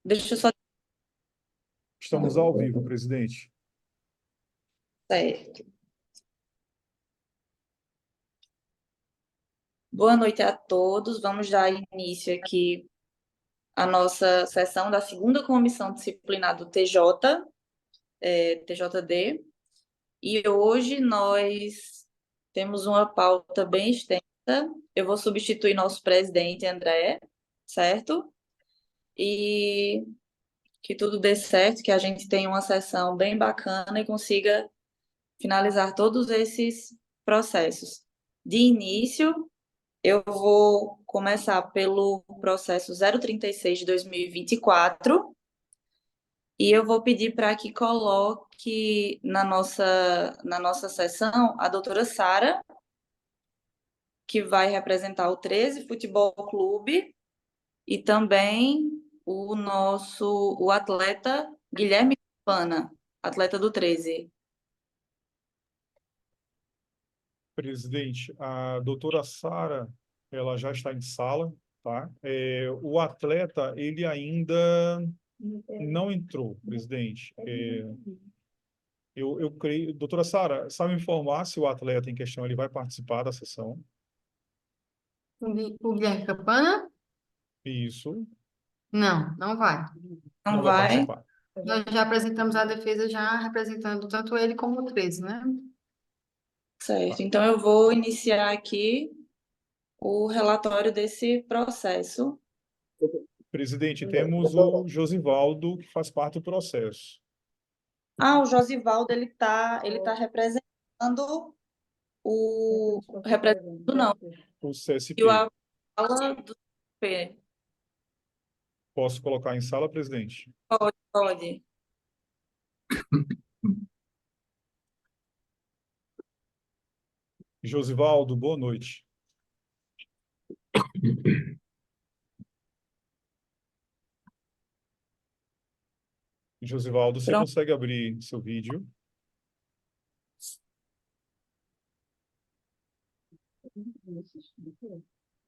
Deixa eu só... Estamos ao vivo, presidente. Certo. Boa noite a todos. Vamos dar início aqui à nossa sessão da segunda comissão disciplinar do TJ, TJD. E hoje nós temos uma pauta bem extensa. Eu vou substituir nosso presidente, André, certo? E que tudo dê certo, que a gente tenha uma sessão bem bacana e consiga finalizar todos esses processos. De início, eu vou começar pelo processo 036 de 2024 e eu vou pedir para que coloque na nossa sessão a doutora Sara, que vai representar o 13 Futebol Clube, e também o atleta Guilherme Campana, atleta do 13. Presidente, a doutora Sara, ela já está em sala, tá? O atleta, ele ainda não entrou, presidente. Eu creio... Doutora Sara, sabe informar se o atleta em questão ele vai participar da sessão? O Guilherme Campana? Isso, Não, não vai. não Não vai vai? participar. Nós já apresentamos a defesa, já representando tanto ele como o 13, né? Certo. Então eu vou iniciar aqui o relatório desse processo. Presidente, temos o Josivaldo, que faz parte do processo. O Josivaldo, ele tá representando o... Representando não. O E CSP. a fala do P. Posso colocar em sala, presidente? Pode. Josivaldo, boa noite. Josivaldo, você Pronto. consegue abrir seu vídeo?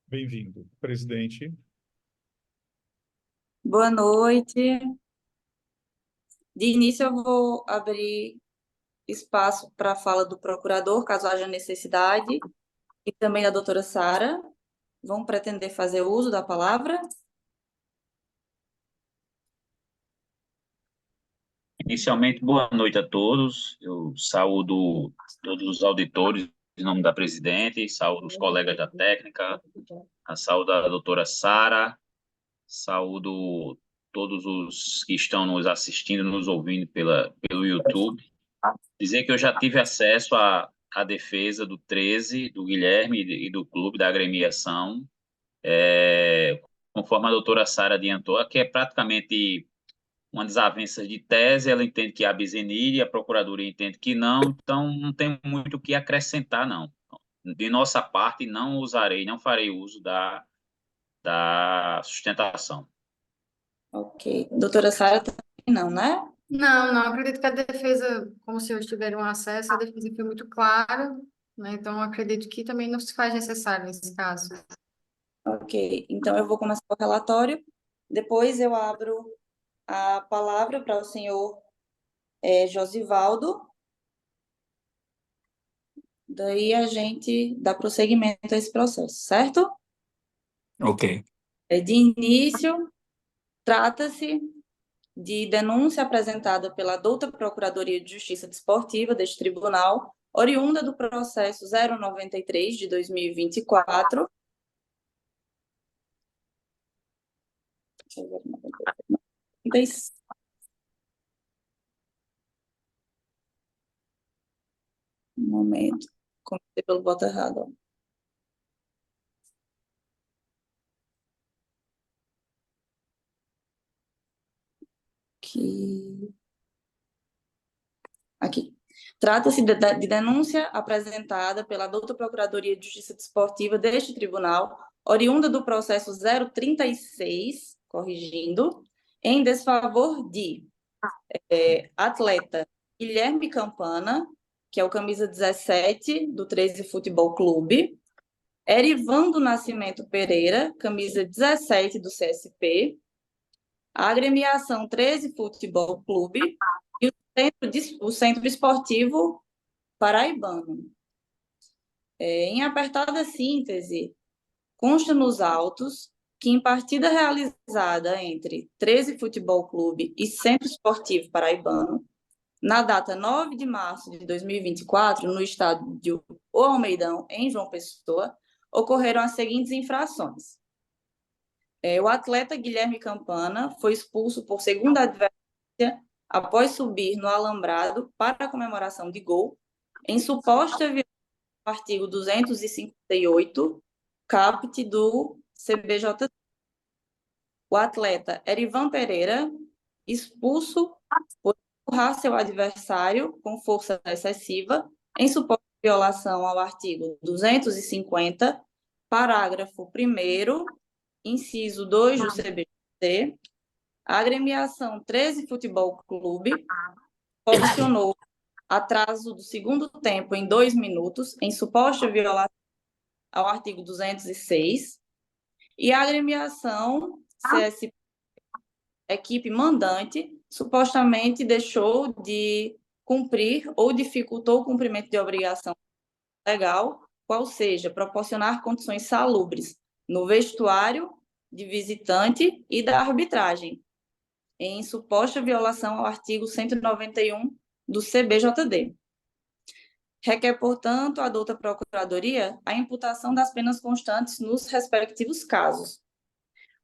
Bem-vindo, presidente. Boa noite. De início, eu vou abrir espaço para a fala do procurador, caso haja necessidade, e também da doutora Sara. Vão pretender fazer uso da palavra? Inicialmente, boa noite a todos. Eu saúdo todos os auditores em nome da presidente, saúdo os colegas da técnica, saúdo a doutora Sara, saúdo todos os que estão nos assistindo, nos ouvindo pelo YouTube. Dizer que eu já tive acesso à defesa do 13, do Guilherme e do clube, da agremiação, conforme a doutora Sara adiantou, que é praticamente uma desavença de tese, ela entende que há bizenir e a Procuradoria entende que não, então não tem muito o que acrescentar, não. De nossa parte, não farei uso da sustentação. Ok. Doutora Sara também não, né? Não, não, acredito que a defesa, como os senhores tiveram acesso, a defesa foi muito clara, né? Então, acredito que também não se faz necessário nesse caso. Ok. Então, eu vou começar o relatório. Depois eu abro a palavra para o senhor Josivaldo. Daí a gente dá prosseguimento a esse processo, certo? Ok. De início, trata-se de denúncia apresentada pela douta Procuradoria de Justiça Desportiva deste tribunal, oriunda do processo 093 de 2024. Deixa eu ver, 96. Um momento. Comecei pelo voto errado. Ó. Aqui. Trata-se de denúncia apresentada pela douta Procuradoria de Justiça Desportiva deste tribunal, oriunda do processo 036, corrigindo, em desfavor de atleta Guilherme Campana, que é o camisa 17 do 13 Futebol Clube, Erivando Nascimento Pereira, camisa 17 do CSP, a agremiação 13 Futebol Clube e o Centro Esportivo Paraibano. Em apertada síntese, consta nos autos que, em partida realizada entre 13 Futebol Clube e Centro Esportivo Paraibano, na data 9 de março de 2024, no estado de O Almeidão, em João Pessoa, ocorreram as seguintes infrações. O atleta Guilherme Campana foi expulso por segunda advertência após subir no alambrado para a comemoração de gol, em suposta violação do artigo 258, caput do CBJ. O atleta Erivan Pereira, expulso por empurrar seu adversário com força excessiva, em suposta violação ao artigo 250, parágrafo 1º, inciso 2 do CBC. A agremiação 13 Futebol Clube posicionou atraso do segundo tempo em 2 minutos, em suposta violação ao artigo 206, e a agremiação CSP, equipe mandante, supostamente deixou de cumprir ou dificultou o cumprimento de obrigação legal, qual seja, proporcionar condições salubres no vestuário de visitante e da arbitragem, em suposta violação ao artigo 191 do CBJD. Requer, portanto, a douta Procuradoria a imputação das penas constantes nos respectivos casos.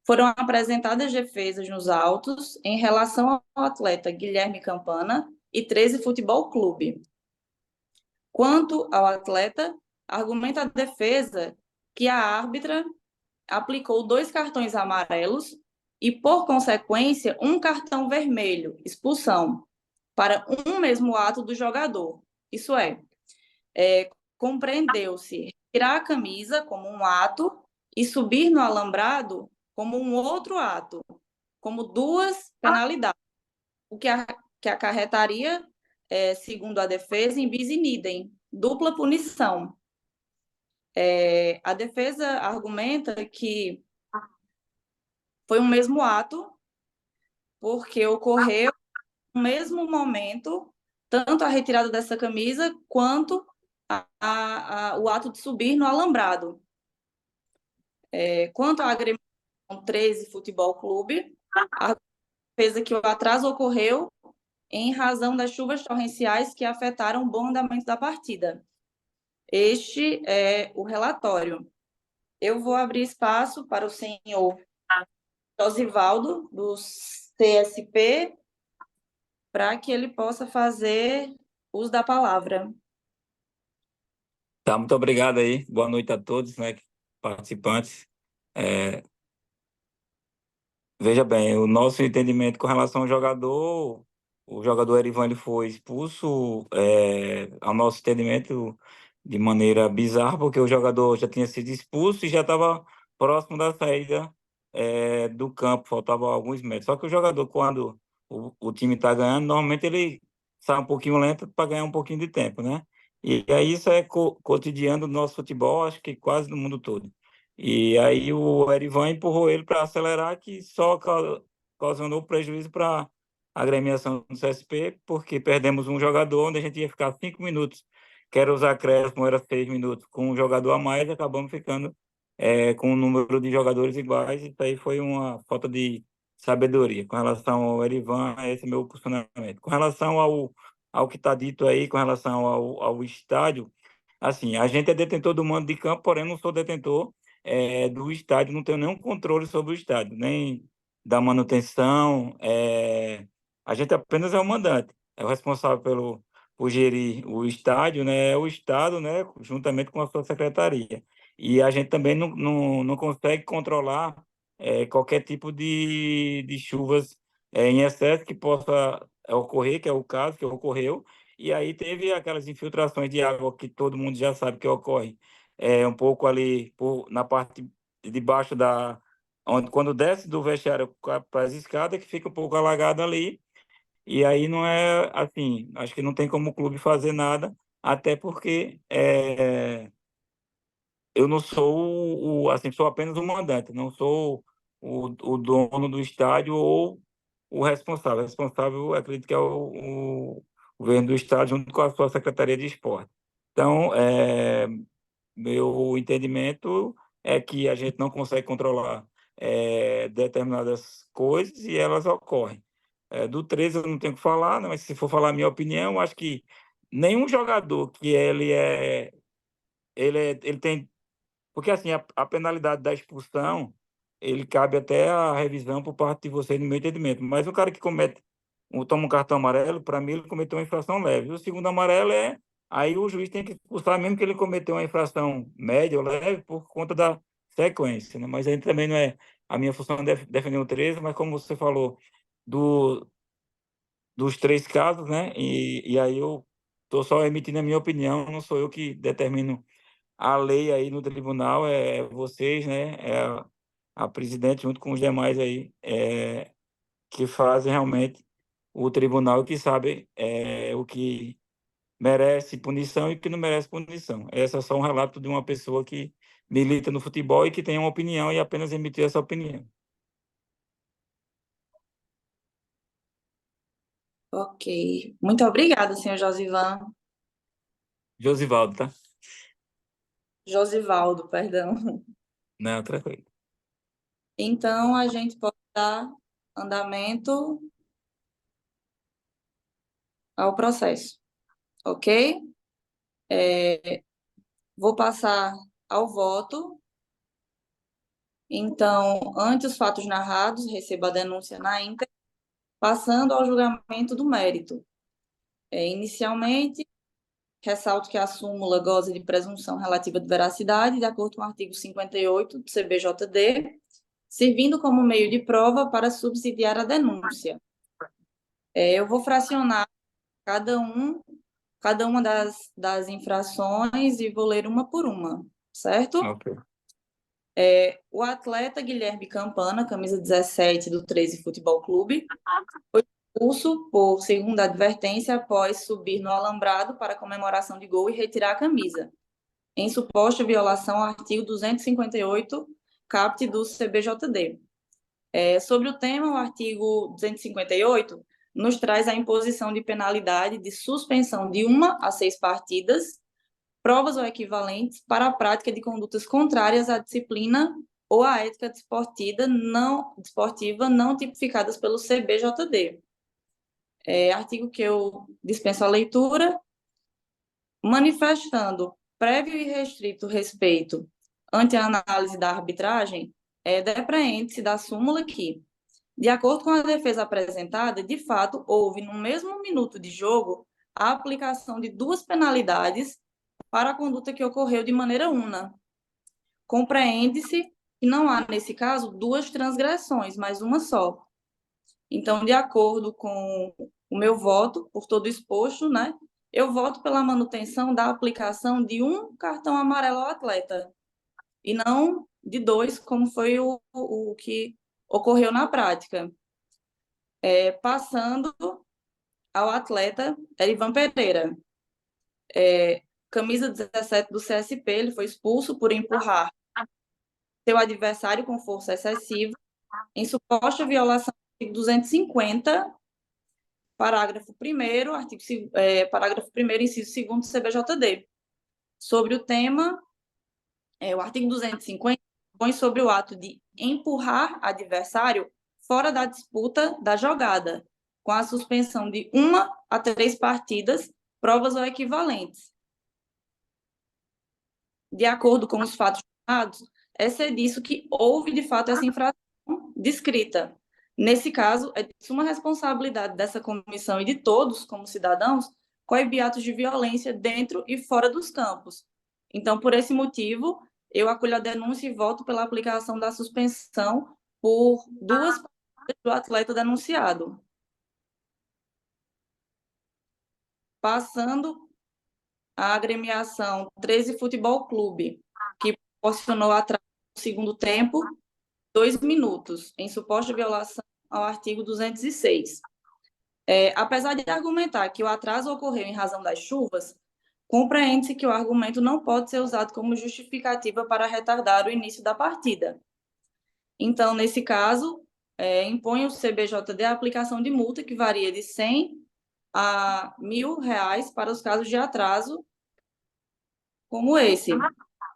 Foram apresentadas defesas nos autos em relação ao atleta Guilherme Campana e 13 Futebol Clube. Quanto ao atleta, argumenta a defesa que a árbitra aplicou 2 cartões amarelos e, por consequência, 1 cartão vermelho, expulsão, para um mesmo ato do jogador. Isso compreendeu-se retirar a camisa como um ato e subir no alambrado como um outro ato, como 2 penalidades, o que acarretaria, segundo a defesa, em bis in idem, dupla punição. A defesa argumenta que foi um mesmo ato, porque ocorreu no mesmo momento, tanto a retirada dessa camisa, quanto o ato de subir no alambrado. Quanto à agremiação 13 Futebol Clube, a defesa que o atraso ocorreu em razão das chuvas torrenciais que afetaram o bom andamento da partida. Este é o relatório. Eu vou abrir espaço para o senhor Josivaldo, do CSP, para que ele possa fazer uso da palavra. Tá, muito obrigado aí. Boa noite a todos, né, participantes. Veja bem, o nosso entendimento com relação ao jogador, o jogador Erivan ele foi expulso, ao nosso entendimento, de maneira bizarra, porque o jogador já tinha sido expulso e já estava próximo da saída do campo, faltava alguns metros. Só que o jogador, quando o time está ganhando, normalmente ele sai um pouquinho lento para ganhar um pouquinho de tempo, né? E aí isso é cotidiano do nosso futebol, acho que quase no mundo todo. E aí o Erivan empurrou ele para acelerar, que só ocasionou prejuízo para a agremiação do CSP, porque perdemos um jogador onde a gente ia ficar 5 minutos, que era os acréscimos, era 6 minutos, com um jogador a mais, e acabamos ficando com um número de jogadores iguais. Isso aí foi uma falta de sabedoria. Com relação ao Erivan, esse é o meu posicionamento. Com relação ao que está dito aí, com relação ao estádio, assim, a gente é detentor do mando de campo, porém não sou detentor do estádio, não tenho nenhum controle sobre o estádio, nem da manutenção. A gente apenas é o mandante, é o responsável por gerir o estádio, né? É o Estado, né? Juntamente com a sua secretaria. E a gente também não consegue controlar qualquer tipo de chuvas em excesso que possa ocorrer, que é o caso que ocorreu. E aí teve aquelas infiltrações de água que todo mundo já sabe que ocorre um pouco ali na parte de baixo quando desce do vestiário para as escadas, que fica um pouco alagado ali. E aí não é assim, acho que não tem como o clube fazer nada, até porque eu não sou assim, sou apenas um mandante, não sou o dono do estádio ou o responsável. O responsável, acredito que é o governo do estado, junto com a sua Secretaria de Esporte. Então, meu entendimento é que a gente não consegue controlar determinadas coisas e elas ocorrem. Do 13 eu não tenho o que falar, né, mas se for falar a minha opinião, eu acho que nenhum jogador que ele tem, porque assim, a penalidade da expulsão, ele cabe até a revisão por parte de vocês, no meu entendimento. Mas o cara que toma um cartão amarelo, para mim, ele cometeu uma infração leve. O segundo amarelo aí o juiz tem que expulsar, mesmo que ele cometeu uma infração média ou leve, por conta da sequência, né? Mas aí também não é a minha função defender o 13, mas como você falou do, dos três casos, né? E aí eu estou só emitindo a minha opinião, não sou eu que determino a lei aí no tribunal, é vocês, né? É a presidente junto com os demais aí, que fazem realmente o tribunal e que sabem o que merece punição e o que não merece punição. Esse é só um relato de uma pessoa que milita no futebol e que tem uma opinião e apenas emitiu essa opinião. Ok. Muito obrigada, senhor Josivan. Josivaldo, tá? Josivaldo, perdão. Não, tranquilo. Então, a gente pode dar andamento ao processo, ok? Vou passar ao voto. Então, ante os fatos narrados, recebo a denúncia na íntegra, passando ao julgamento do mérito. Inicialmente, ressalto que a súmula goza de presunção relativa de veracidade, de acordo com o artigo 58 do CBJD, servindo como meio de prova para subsidiar a denúncia. Eu vou fracionar cada uma das infrações e vou ler uma por uma, certo? Ok. O atleta Guilherme Campana, camisa 17 do 13 Futebol Clube, foi expulso por segunda advertência após subir no alambrado para comemoração de gol e retirar a camisa, em suposta violação ao artigo 258, caput do CBJD. Sobre o tema, o artigo 258 nos traz a imposição de penalidade de suspensão de 1 a 6 partidas, provas ou equivalentes para a prática de condutas contrárias à disciplina ou à ética desportiva não tipificadas pelo CBJD. Artigo que eu dispenso a leitura, manifestando prévio e restrito respeito ante a análise da arbitragem, depreende-se da súmula que, de acordo com a defesa apresentada, de fato, houve, no mesmo minuto de jogo, a aplicação de 2 penalidades para a conduta que ocorreu de maneira una. Compreende-se que não há, nesse caso, 2 transgressões, mas uma só. Então, de acordo com o meu voto, por todo exposto, né, eu voto pela manutenção da aplicação de 1 cartão amarelo ao atleta, e não de 2, como foi o que ocorreu na prática. Passando ao atleta Erivan Pereira. Camisa 17 do CSP, ele foi expulso por empurrar seu adversário com força excessiva, em suposta violação do artigo 250, parágrafo 1º, parágrafo 1º, inciso 2º do CBJD. Sobre o tema, o artigo 250 põe sobre o ato de empurrar adversário fora da disputa da jogada, com a suspensão de 1 a 3 partidas, provas ou equivalentes. De acordo com os fatos narrados, é disso que houve, de fato, essa infração descrita. Nesse caso, é de suma responsabilidade dessa comissão e de todos, como cidadãos, coibir atos de violência dentro e fora dos campos. Então, por esse motivo, eu acolho a denúncia e voto pela aplicação da suspensão por 2 partidas do atleta denunciado. Passando à agremiação 13 Futebol Clube, que proporcionou atraso no segundo tempo 2 minutos, em suposta violação ao artigo 206. Apesar de argumentar que o atraso ocorreu em razão das chuvas, compreende-se que o argumento não pode ser usado como justificativa para retardar o início da partida. Então, nesse caso, impõe o CBJD a aplicação de multa que varia de 100 a R$ 1.000 para os casos de atraso como esse.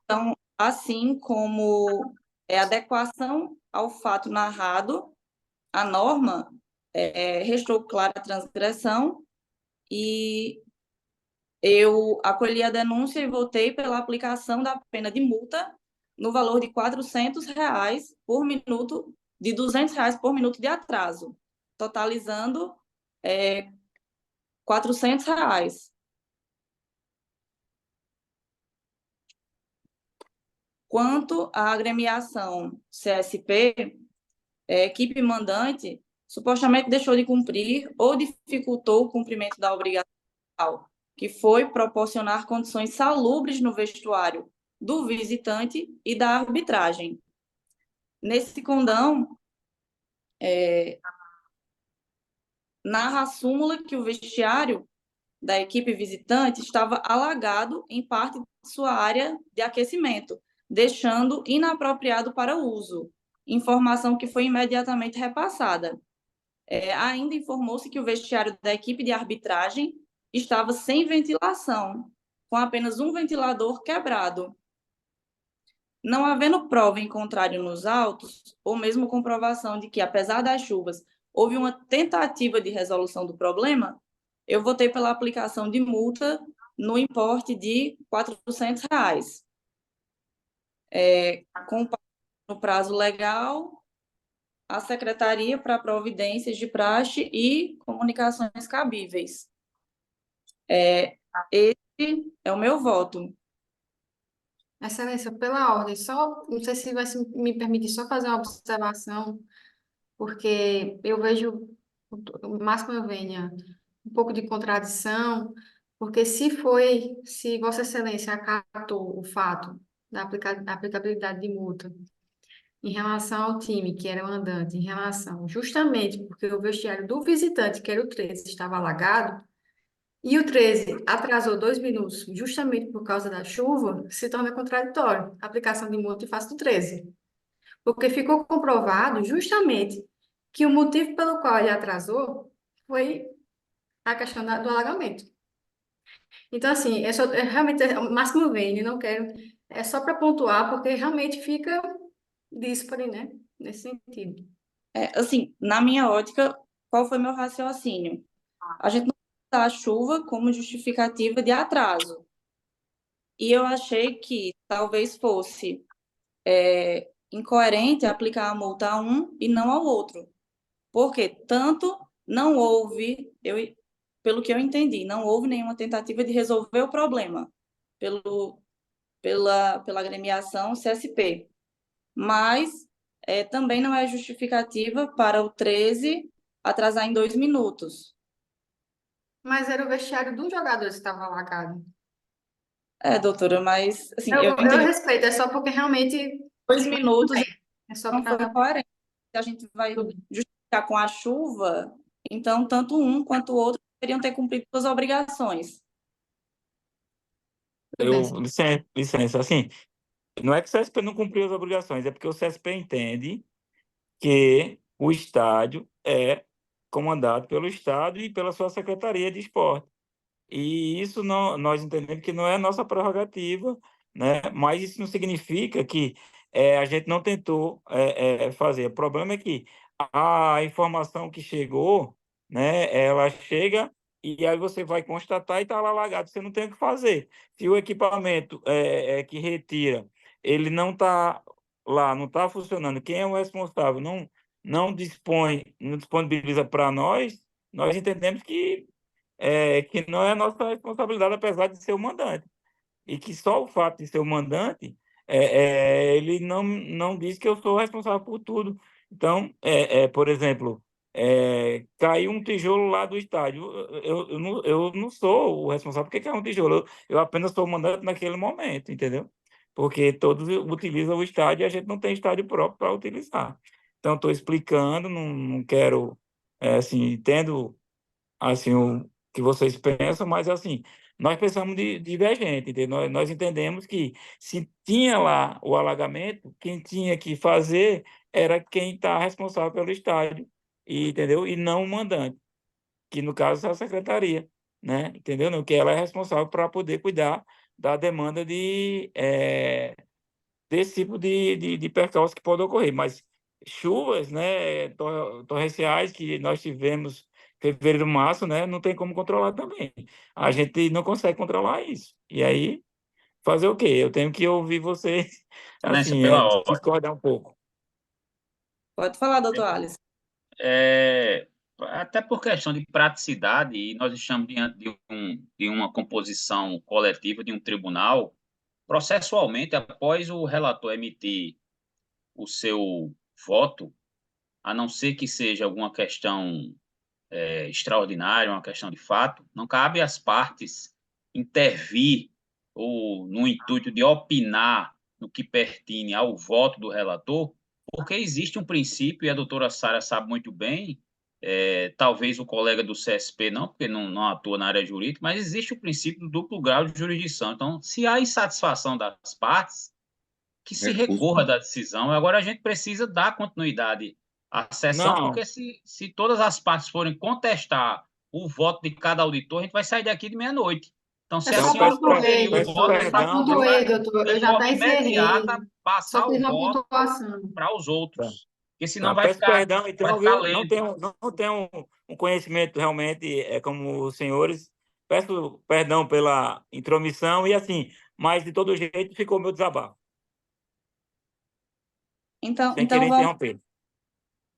Então, assim como adequação ao fato narrado, a norma restou clara a transgressão e eu acolhi a denúncia e votei pela aplicação da pena de multa no valor de R$ 400 por minuto, de R$ 200 por minuto de atraso, totalizando R$ 400. Quanto à agremiação CSP, a equipe mandante supostamente deixou de cumprir ou dificultou o cumprimento da obrigação, que foi proporcionar condições salubres no vestuário do visitante e da arbitragem. Nesse condão, narra a súmula que o vestiário da equipe visitante estava alagado em parte de sua área de aquecimento, deixando inapropriado para uso, informação que foi imediatamente repassada. Ainda informou-se que o vestiário da equipe de arbitragem estava sem ventilação, com apenas um ventilador quebrado. Não havendo prova em contrário nos autos, ou mesmo comprovação de que, apesar das chuvas, houve uma tentativa de resolução do problema, eu votei pela aplicação de multa no importe de R$ 400. Com no prazo legal, a Secretaria para providências de praxe e comunicações cabíveis. Esse é o meu voto. Excelência, pela ordem, só, não sei se vai me permitir só fazer uma observação, porque eu vejo, o máximo eu venha, um pouco de contradição, porque se Vossa Excelência acatou o fato da aplicabilidade de multa em relação ao time, que era o andante, em relação, justamente porque o vestiário do visitante, que era o 13, estava alagado, e o 13 atrasou 2 minutos, justamente por causa da chuva, se torna contraditório a aplicação de multa em face do 13. Porque ficou comprovado justamente que o motivo pelo qual ele atrasou foi a questão do alagamento. Então, assim, realmente, o máximo vem, não quero, é só para pontuar, porque realmente fica díspare, né, nesse sentido. Assim, na minha ótica, qual foi meu raciocínio? A gente não usa a chuva como justificativa de atraso. E eu achei que talvez fosse incoerente aplicar a multa a um e não ao outro. Porque tanto não houve, pelo que eu entendi, não houve nenhuma tentativa de resolver o problema pela agremiação CSP. Mas também não é justificativa para o 13 atrasar em 2 minutos. Mas era o vestiário dos jogadores que estava alagado. Doutora, mas assim, Eu eu entendi respeito, é só porque realmente 2 minutos é só não foi para... coerente. Se a gente vai justificar com a chuva, então tanto um quanto o outro deveriam ter cumprido suas obrigações. Tudo bem. Licença, assim, não é que o CSP não cumpriu as obrigações, é porque o CSP entende que o estádio é comandado pelo Estado e pela sua Secretaria de Esporte. E isso não, nós entendemos que não é nossa prerrogativa, né? Mas isso não significa que a gente não tentou fazer. O problema é que a informação que chegou, né? Ela chega e aí você vai constatar e está lá alagado, você não tem o que fazer. Se o equipamento que retira, ele não está lá, não está funcionando, quem é o responsável não dispõe, não disponibiliza para nós entendemos que não é nossa responsabilidade, apesar de ser o mandante. E que só o fato de ser o mandante, ele não diz que eu sou responsável por tudo. Então, por exemplo, caiu um tijolo lá do estádio. Eu não sou o responsável porque caiu um tijolo. Eu apenas sou o mandante naquele momento, entendeu? Porque todos utilizam o estádio e a gente não tem estádio próprio para utilizar. Então, estou explicando, não quero, assim, entendo assim, o que vocês pensam, mas assim, nós pensamos divergente, entendeu? Nós entendemos que se tinha lá o alagamento, quem tinha que fazer era quem está responsável pelo estádio, e, entendeu? E não o mandante, que no caso é a secretaria, né? Entendeu? Não, que ela é responsável para poder cuidar da demanda desse tipo de percalço que pode ocorrer. Mas chuvas, né, torrenciais que nós tivemos em fevereiro, março, né, não tem como controlar também. A gente não consegue controlar isso. E aí, fazer o quê? Eu tenho que ouvir vocês, Excelência, assim, pela ordem. discordar um pouco. Pode falar, doutor Alisson. Até por questão de praticidade, e nós estamos diante de uma composição coletiva de um tribunal, processualmente, após o relator emitir o seu voto, a não ser que seja alguma questão extraordinária, uma questão de fato, não cabe às partes intervir ou no intuito de opinar no que pertine ao voto do relator, porque existe um princípio, e a doutora Sara sabe muito bem, talvez o colega do CSP não, porque não atua na área jurídica, mas existe o princípio do duplo grau de jurisdição. Então, se há insatisfação das partes, que se recorra da decisão. Agora a gente precisa dar continuidade à sessão, Não, porque se todas as partes forem contestar o voto de cada auditor, a gente vai sair daqui de meia-noite. Então, se É a então só senhora pontuei, proferir o peço doutor. voto, É a só gente perdão, viu? pontuei, vai, doutor. Eu de já forma até encerrei. imediata, Só passar o fiz uma voto pontuação. para os Tá. outros. Porque senão Tá, peço perdão, vai então, ficar viu? Não lento. tenho, não tenho um conhecimento realmente como os senhores. Peço perdão pela intromissão e assim, mas de todo jeito ficou meu desabafo, Então, sem então querer vamos, interromper.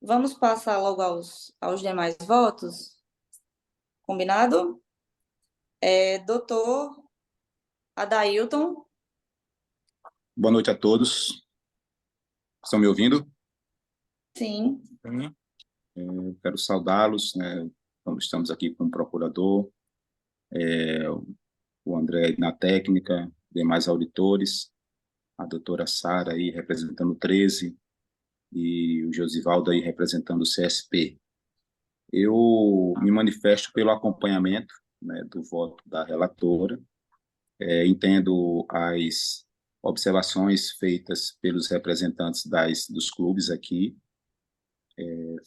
vamos passar logo aos demais votos. Combinado? Doutor Adailton. Boa noite a todos. Estão me ouvindo? Sim. Sim. Eu quero saudá-los, né? Estamos aqui com o procurador, o André na técnica, demais auditores, a doutora Sara aí representando o 13 e o Josivaldo aí representando o CSP. Eu me manifesto pelo acompanhamento, né, do voto da relatora. Entendo as observações feitas pelos representantes dos clubes aqui.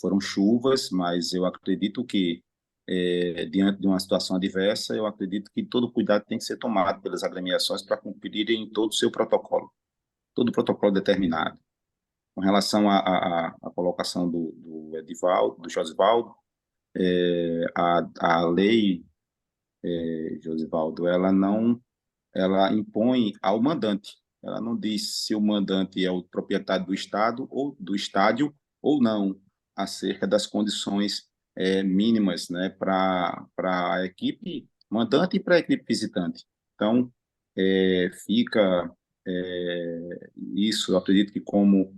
Foram chuvas, mas eu acredito que, diante de uma situação adversa, eu acredito que todo cuidado tem que ser tomado pelas agremiações para cumprirem todo o seu protocolo, todo o protocolo determinado. Com relação à colocação do Edivaldo, do Josivaldo, a lei, Josivaldo, ela impõe ao mandante. Ela não diz se o mandante é o proprietário do estado ou do estádio ou não, acerca das condições mínimas, né, para a equipe mandante e para a equipe visitante. Então, fica isso, eu acredito que como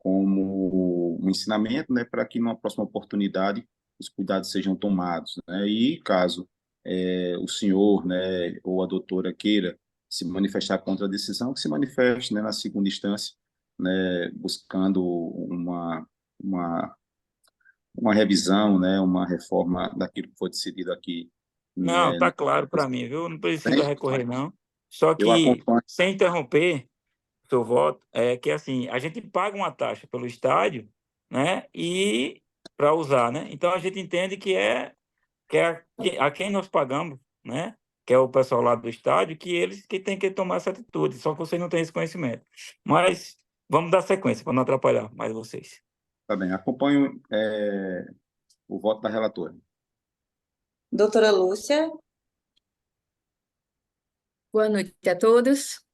um ensinamento, né, para que numa próxima oportunidade os cuidados sejam tomados, né, e caso o senhor, né, ou a doutora queira se manifestar contra a decisão, que se manifeste, né, na segunda instância, né, buscando uma, uma revisão, né, uma reforma daquilo que foi decidido aqui, Não, né, tá claro para mim, viu? Não precisa recorrer, não. Só eu que, acompanho. sem interromper o seu voto, é que assim, a gente paga uma taxa pelo estádio, né? E para usar, né? Então a gente entende que a quem nós pagamos, né? Que é o pessoal lá do estádio, que eles que têm que tomar essa atitude, só que vocês não têm esse conhecimento. Mas vamos dar sequência para não atrapalhar mais vocês. Tá bem, acompanho o voto da relatora. Doutora Lúcia. Boa noite a todos.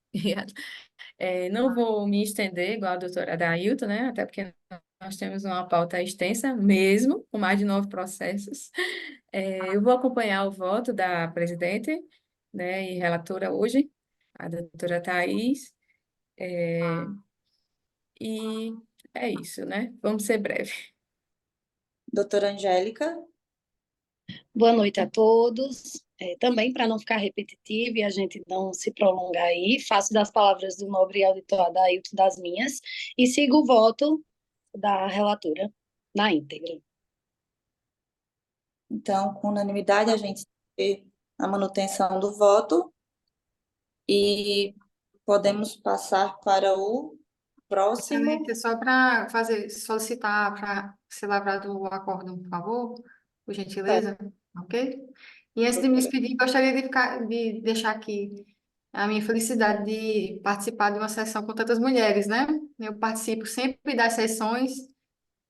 Não vou me estender igual a doutora Adailton, né? Até porque nós temos uma pauta extensa mesmo, com mais de 9 processos. Eu vou acompanhar o voto da presidente, né, e relatora hoje, a doutora Thais, e é isso, né? Vamos ser breve. Doutora Angélica. Boa noite a todos. Também, para não ficar repetitivo e a gente não se prolongar aí, faço das palavras do nobre auditor Adailton das minhas e sigo o voto da relatora na íntegra. Então, com unanimidade, a gente vê a manutenção do voto e podemos passar para o próximo. Excelente. Só para solicitar para ser lavrado o acórdão, por favor, por gentileza, ok? E antes de me despedir, gostaria de deixar aqui a minha felicidade de participar de uma sessão com tantas mulheres, né? Eu participo sempre das sessões,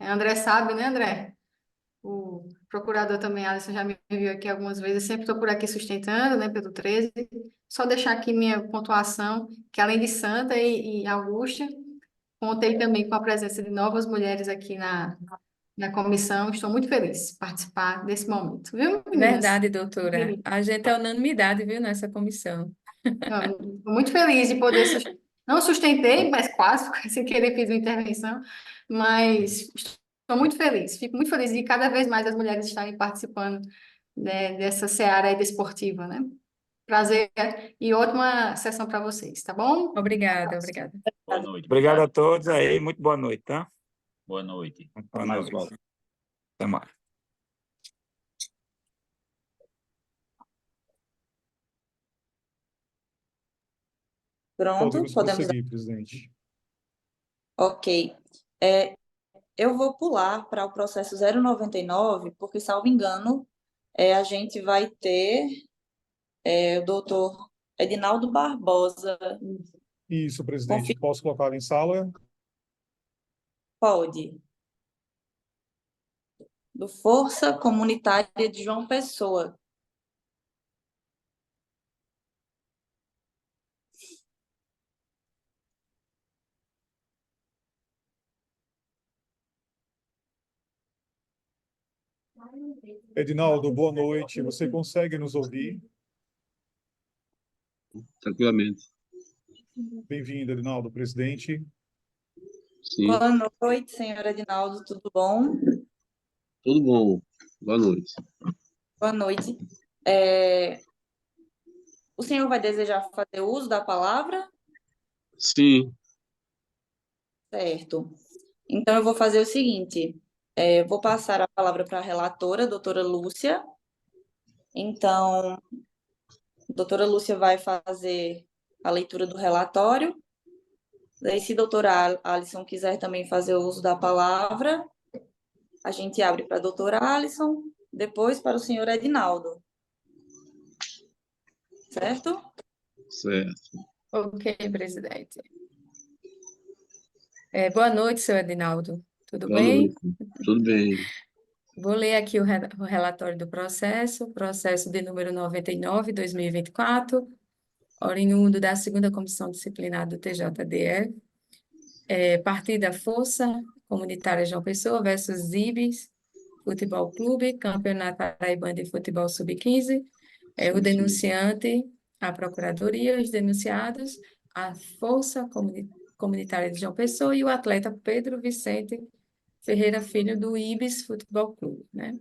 André sabe, né, André? O procurador também, Alisson, já me viu aqui algumas vezes, eu sempre estou por aqui sustentando, né, pelo 13. Só deixar aqui minha pontuação, que além de Santa e Augusta, contei também com a presença de novas mulheres aqui na comissão. Estou muito feliz de participar desse momento, viu, meninas? Verdade, doutora. A gente é unanimidade, viu, nessa comissão. Estou muito feliz de poder não sustentei, mas quase, sem querer fiz uma intervenção, mas estou muito feliz, fico muito feliz de cada vez mais as mulheres estarem participando, né, dessa seara aí desportiva, né? Prazer e ótima sessão para vocês, tá bom? Obrigada, obrigada. Boa noite. Obrigado a todos aí, muito boa noite, tá? Boa noite. Muito Até boa mais, noite. Walter. Até mais. Pronto, Podemos podemos. prosseguir, presidente. Ok. Eu vou pular para o processo 099, porque, salvo engano, a gente vai ter o doutor Edinaldo Barbosa. Isso, presidente. Posso colocá-lo em sala? Pode. Do Força Comunitária de João Pessoa. Edinaldo, boa noite. Você consegue nos ouvir? Tranquilamente. Bem-vindo, Edinaldo, presidente. Sim, Boa noite, senhor Edinaldo, tudo bom? tudo bom. Boa noite. Boa noite. O senhor vai desejar fazer uso da palavra? Sim, Certo. Então, eu vou fazer o seguinte: vou passar a palavra para a relatora, doutora Lúcia. Então, a doutora Lúcia vai fazer a leitura do relatório. Daí, se a doutora Alisson quiser também fazer uso da palavra, a gente abre para a doutora Alisson, depois para o senhor Edinaldo. Certo? certo. Ok, presidente. Boa noite, senhor Edinaldo. Tudo Boa bem? noite. Tudo bem. Vou ler aqui o relatório do processo de número 99, 2024, oriundo da segunda Comissão Disciplinar do TJDE, partida Força Comunitária João Pessoa versus Ibis Futebol Clube, Campeonato Paraibano de Futebol Sub-15, o denunciante, a Procuradoria, os denunciados, a Força Comunitária de João Pessoa e o atleta Pedro Vicente Ferreira Filho, do Ibis Futebol Clube, né?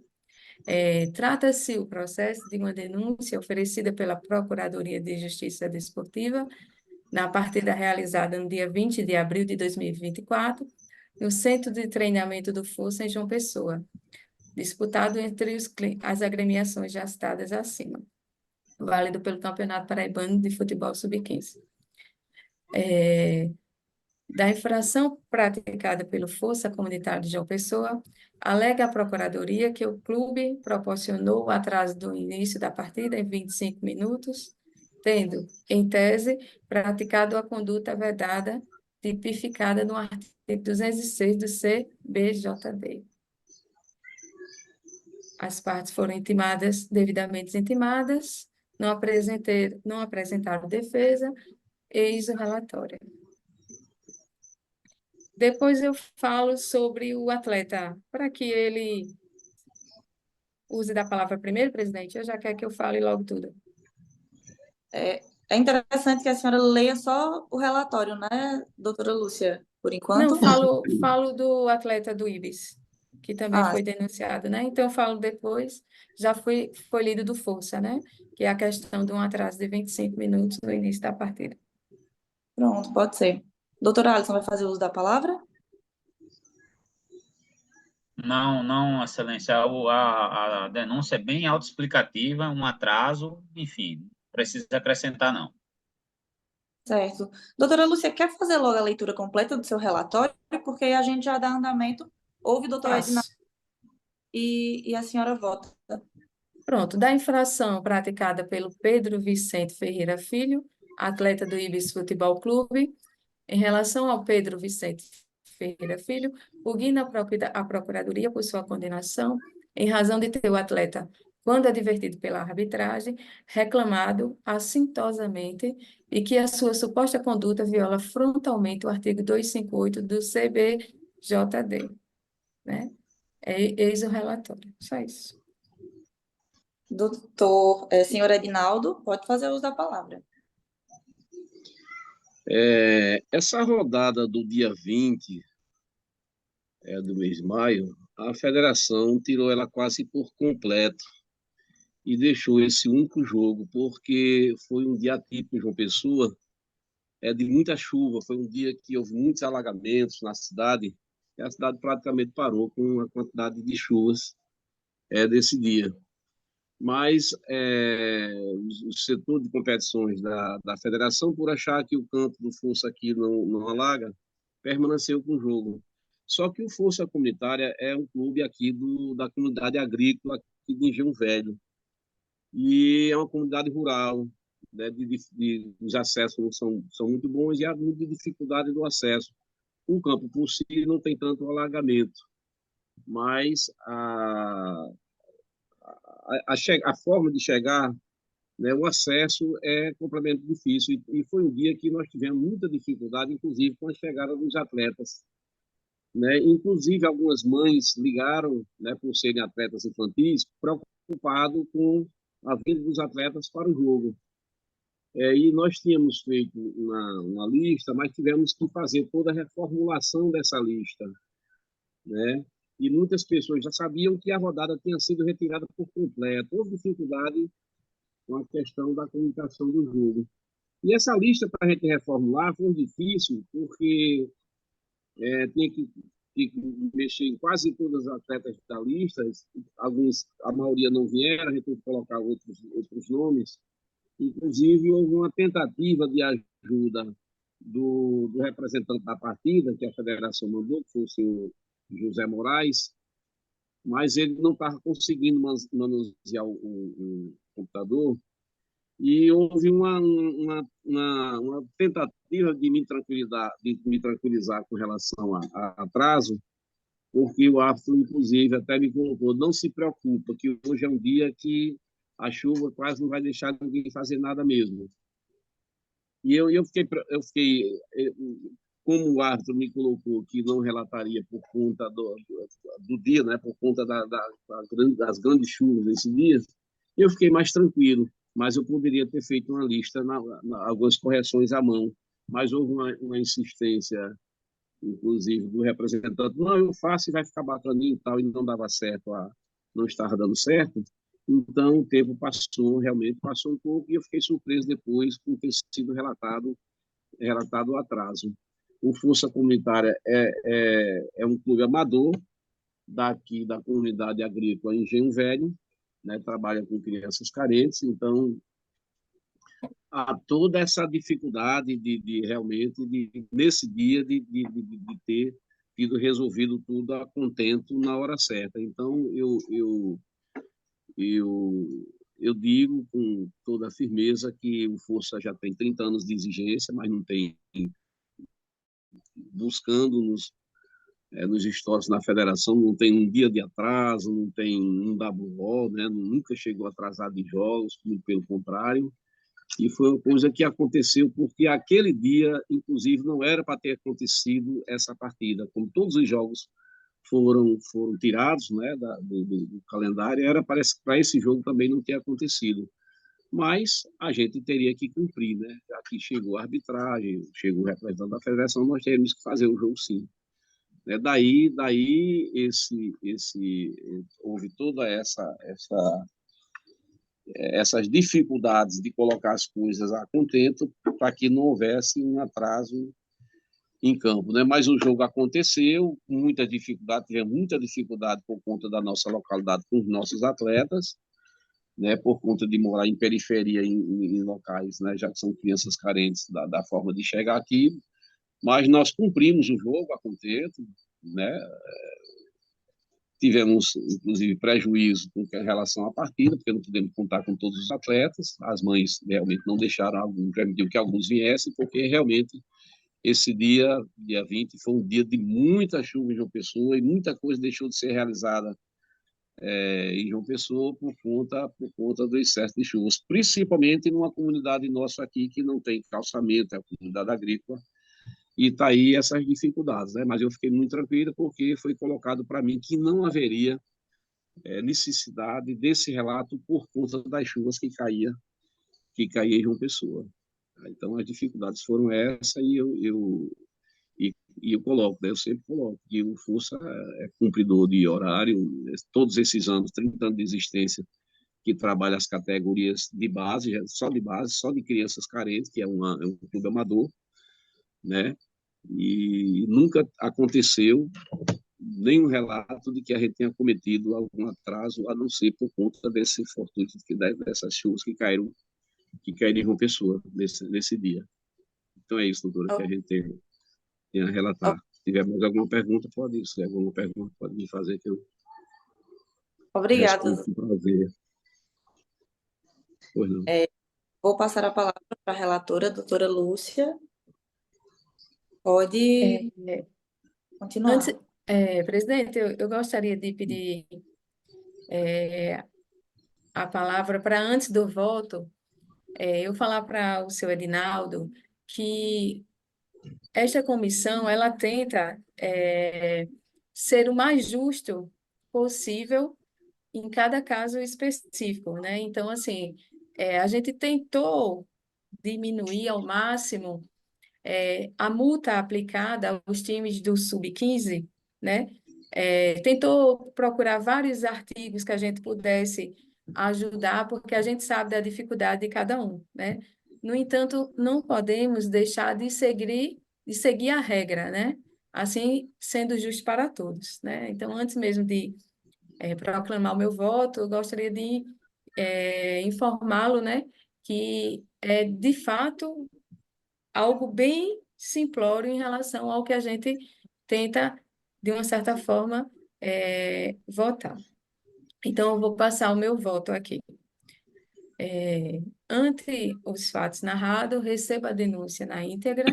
Trata-se o processo de uma denúncia oferecida pela Procuradoria de Justiça Desportiva na partida realizada no dia 20 de abril de 2024, no Centro de Treinamento do Força, em João Pessoa, disputado entre as agremiações já citadas acima, válido pelo Campeonato Paraibano de Futebol Sub-15. Da infração praticada pelo Força Comunitária de João Pessoa, alega a Procuradoria que o clube proporcionou o atraso do início da partida em 25 minutos, tendo, em tese, praticado a conduta vedada tipificada no artigo 206 do CBJD. As partes foram devidamente intimadas, não apresentaram defesa, eis o relatório. Depois eu falo sobre o atleta, para que ele use da palavra primeiro, presidente, eu já quero que eu fale logo tudo. É interessante que a senhora leia só o relatório, né, doutora Lúcia, por Não, enquanto? falo do atleta do Ibis, que também foi denunciado, né? Então, eu falo depois, já foi lido do Força, né? Que é a questão de um atraso de 25 minutos no início da partida. Pronto, pode ser. Doutora Alisson vai fazer uso da palavra? Não, excelência, a denúncia é bem autoexplicativa, um atraso, enfim, não precisa acrescentar, não. Certo. Doutora Lúcia, quer fazer logo a leitura completa do seu relatório? Porque aí a gente já dá andamento, ouve o doutor Edinaldo Faço. e a senhora vota. Pronto, da infração praticada pelo Pedro Vicente Ferreira Filho, atleta do Ibis Futebol Clube, em relação ao Pedro Vicente Ferreira Filho, urgina a Procuradoria por sua condenação, em razão de ter o atleta, quando advertido pela arbitragem, reclamado assintosamente e que a sua suposta conduta viola frontalmente o artigo 258 do CBJD, né? Eis o relatório, só isso. Senhor Edinaldo, pode fazer uso da palavra. Essa rodada do dia 20 do mês de maio, a federação tirou ela quase por completo e deixou esse único jogo, porque foi um dia atípico em João Pessoa, de muita chuva, foi um dia que houve muitos alagamentos na cidade, e a cidade praticamente parou com a quantidade de chuvas desse dia. Mas o setor de competições da federação, por achar que o campo do Força aqui não alaga, permaneceu com o jogo. Só que o Força Comunitária é um clube aqui da comunidade agrícola aqui de Engenho Velho. E é uma comunidade rural, né, os acessos não são muito bons e há muita dificuldade do acesso. O campo por si não tem tanto alagamento, mas a forma de chegar, né, o acesso é completamente difícil. E foi um dia que nós tivemos muita dificuldade, inclusive com a chegada dos atletas. Né? Inclusive, algumas mães ligaram, né, por serem atletas infantis, preocupado com a vinda dos atletas para o jogo. E nós tínhamos feito uma lista, mas tivemos que fazer toda a reformulação dessa lista, né? E muitas pessoas já sabiam que a rodada tinha sido retirada por completo. Houve dificuldade com a questão da comunicação do jogo. E essa lista, para a gente reformular, foi difícil, porque tinha que mexer em quase todas as atletas da lista. A maioria não vieram, a gente teve que colocar outros nomes. Inclusive, houve uma tentativa de ajuda do representante da partida, que a federação mandou, que foi o senhor José Moraes, mas ele não estava conseguindo manusear o computador, e houve uma tentativa de me tranquilizar com relação a atraso, porque o árbitro, inclusive, até me colocou: não se preocupa, que hoje é um dia que a chuva quase não vai deixar ninguém fazer nada mesmo. E eu fiquei, como o árbitro me colocou que não relataria por conta do dia, né, por conta das grandes chuvas desse dia, eu fiquei mais tranquilo, mas eu poderia ter feito uma lista, algumas correções à mão, mas houve uma insistência, inclusive, do representante: não, eu faço e vai ficar bacaninho e tal, e não dava certo, não estava dando certo. Então, o tempo realmente passou um pouco, e eu fiquei surpreso depois com ter sido relatado o atraso. O Força Comunitária é um clube amador daqui da comunidade agrícola em Engenho Velho, né, trabalha com crianças carentes, então há toda essa dificuldade realmente, nesse dia, de ter tido resolvido tudo a contento na hora certa. Então, eu digo com toda a firmeza que o Força já tem 30 anos de exigência, mas não tem, buscando nos históricos na federação, não tem um dia de atraso, não tem um WO, né? Nunca chegou atrasado em jogos, muito pelo contrário. E foi uma coisa que aconteceu porque aquele dia, inclusive, não era para ter acontecido essa partida. Como todos os jogos foram tirados, né, do calendário, era para esse jogo também não ter acontecido. Mas a gente teria que cumprir, né? Já que chegou a arbitragem, chegou o representante da federação, nós teríamos que fazer o jogo sim. Daí houve toda essas dificuldades de colocar as coisas a contento para que não houvesse um atraso em campo, né? Mas o jogo aconteceu, tivemos muita dificuldade por conta da nossa localidade com os nossos atletas, né, por conta de morar em periferia, em locais, né, já que são crianças carentes da forma de chegar aqui, mas nós cumprimos o jogo a contento, né, tivemos, inclusive, prejuízo com relação à partida, porque não podemos contar com todos os atletas, as mães realmente não deixaram, permitiu que alguns viessem, porque realmente esse dia 20, foi um dia de muita chuva em João Pessoa e muita coisa deixou de ser realizada em João Pessoa por conta do excesso de chuvas, principalmente numa comunidade nossa aqui que não tem calçamento, é a comunidade agrícola, e está aí essas dificuldades, né? Mas eu fiquei muito tranquilo porque foi colocado para mim que não haveria necessidade desse relato por conta das chuvas que caía em João Pessoa. Então as dificuldades foram essa e eu coloco, né? Eu sempre coloco que o Força é cumpridor de horário, todos esses anos, 30 anos de existência, que trabalha as categorias de base, só de crianças carentes, que é um clube amador, né? E nunca aconteceu nenhum relato de que a gente tenha cometido algum atraso, a não ser por conta desse fortuito, dessas chuvas que caíram em João Pessoa nesse dia. Então é isso, doutora, que a gente tem a relatar. Se tiver mais alguma pergunta, pode ir. Se tiver alguma pergunta, pode me fazer que eu Obrigada. respondo com prazer. Pois não. Vou passar a palavra para a relatora, doutora Lúcia. Pode continuar. Antes, presidente, eu gostaria de pedir a palavra para antes do voto, eu falar para o senhor Edinaldo que esta comissão ela tenta ser o mais justo possível em cada caso específico, né? Então, assim, a gente tentou diminuir ao máximo a multa aplicada aos times do Sub-15, né? Tentou procurar vários artigos que a gente pudesse ajudar, porque a gente sabe da dificuldade de cada um, né? No entanto, não podemos deixar de seguir a regra, né? Assim, sendo justo para todos, né? Então, antes mesmo de proclamar o meu voto, eu gostaria de informá-lo, né, que é, de fato, algo bem simplório em relação ao que a gente tenta, de uma certa forma, votar. Então, eu vou passar o meu voto aqui. Ante os fatos narrados, receba a denúncia na íntegra,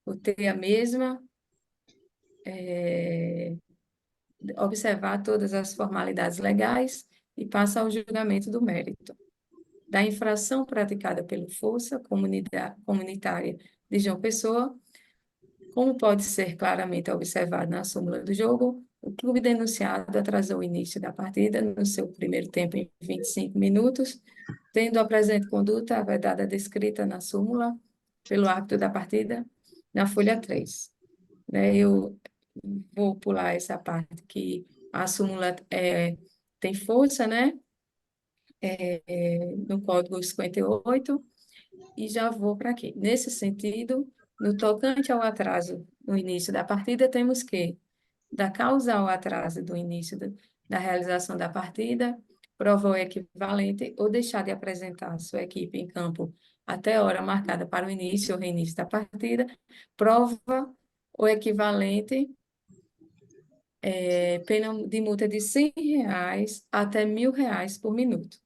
votei a mesma, observar todas as formalidades legais e passa ao julgamento do mérito. Da infração praticada pelo Força Comunitária de João Pessoa, como pode ser claramente observado na súmula do jogo, o clube denunciado atrasou o início da partida no seu primeiro tempo em 25 minutos, tendo a presente conduta vedada descrita na súmula pelo árbitro da partida, na folha 3. Eu vou pular essa parte que a súmula tem força, né? No Código 58, e já vou para aqui. Nesse sentido, no tocante ao atraso no início da partida, temos que, da causa ao atraso do início da realização da partida, prova o equivalente ou deixar de apresentar sua equipe em campo até a hora marcada para o início ou reinício da partida, prova o equivalente pena de multa de R$ 100 até R$ 1.000 por minuto.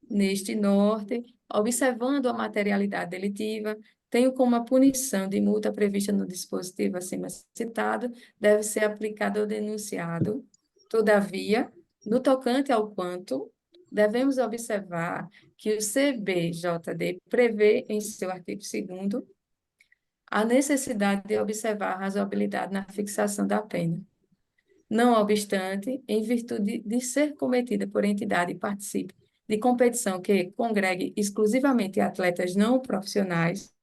Neste norte, observando a materialidade delitiva, tenho como a punição de multa prevista no dispositivo acima citado, deve ser aplicada ao denunciado. Todavia, no tocante ao quanto, devemos observar que o CBJD prevê, em seu artigo 2º, a necessidade de observar a razoabilidade na fixação da pena. Não obstante, em virtude de ser cometida por entidade e participe de competição que congregue exclusivamente atletas não profissionais,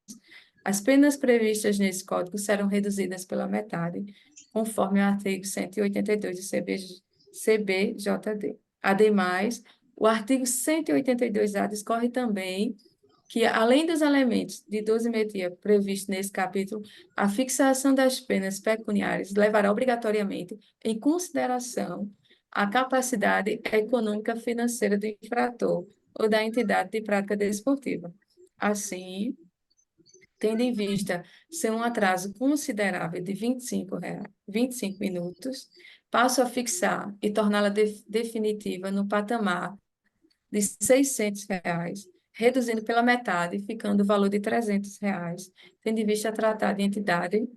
as penas previstas nesse código serão reduzidas pela metade, conforme o artigo 182 do CBJD. Ademais, o artigo 182-A discorre também que, além dos elementos de dosimetria previstos nesse capítulo, a fixação das penas pecuniárias levará obrigatoriamente em consideração a capacidade econômica financeira do infrator ou da entidade de prática desportiva. Assim, tendo em vista ser um atraso considerável de 25 minutos, passo a fixar e torná-la definitiva no patamar de R$ 600, reduzindo pela metade, ficando o valor de R$ 300, tendo em vista tratar de entidade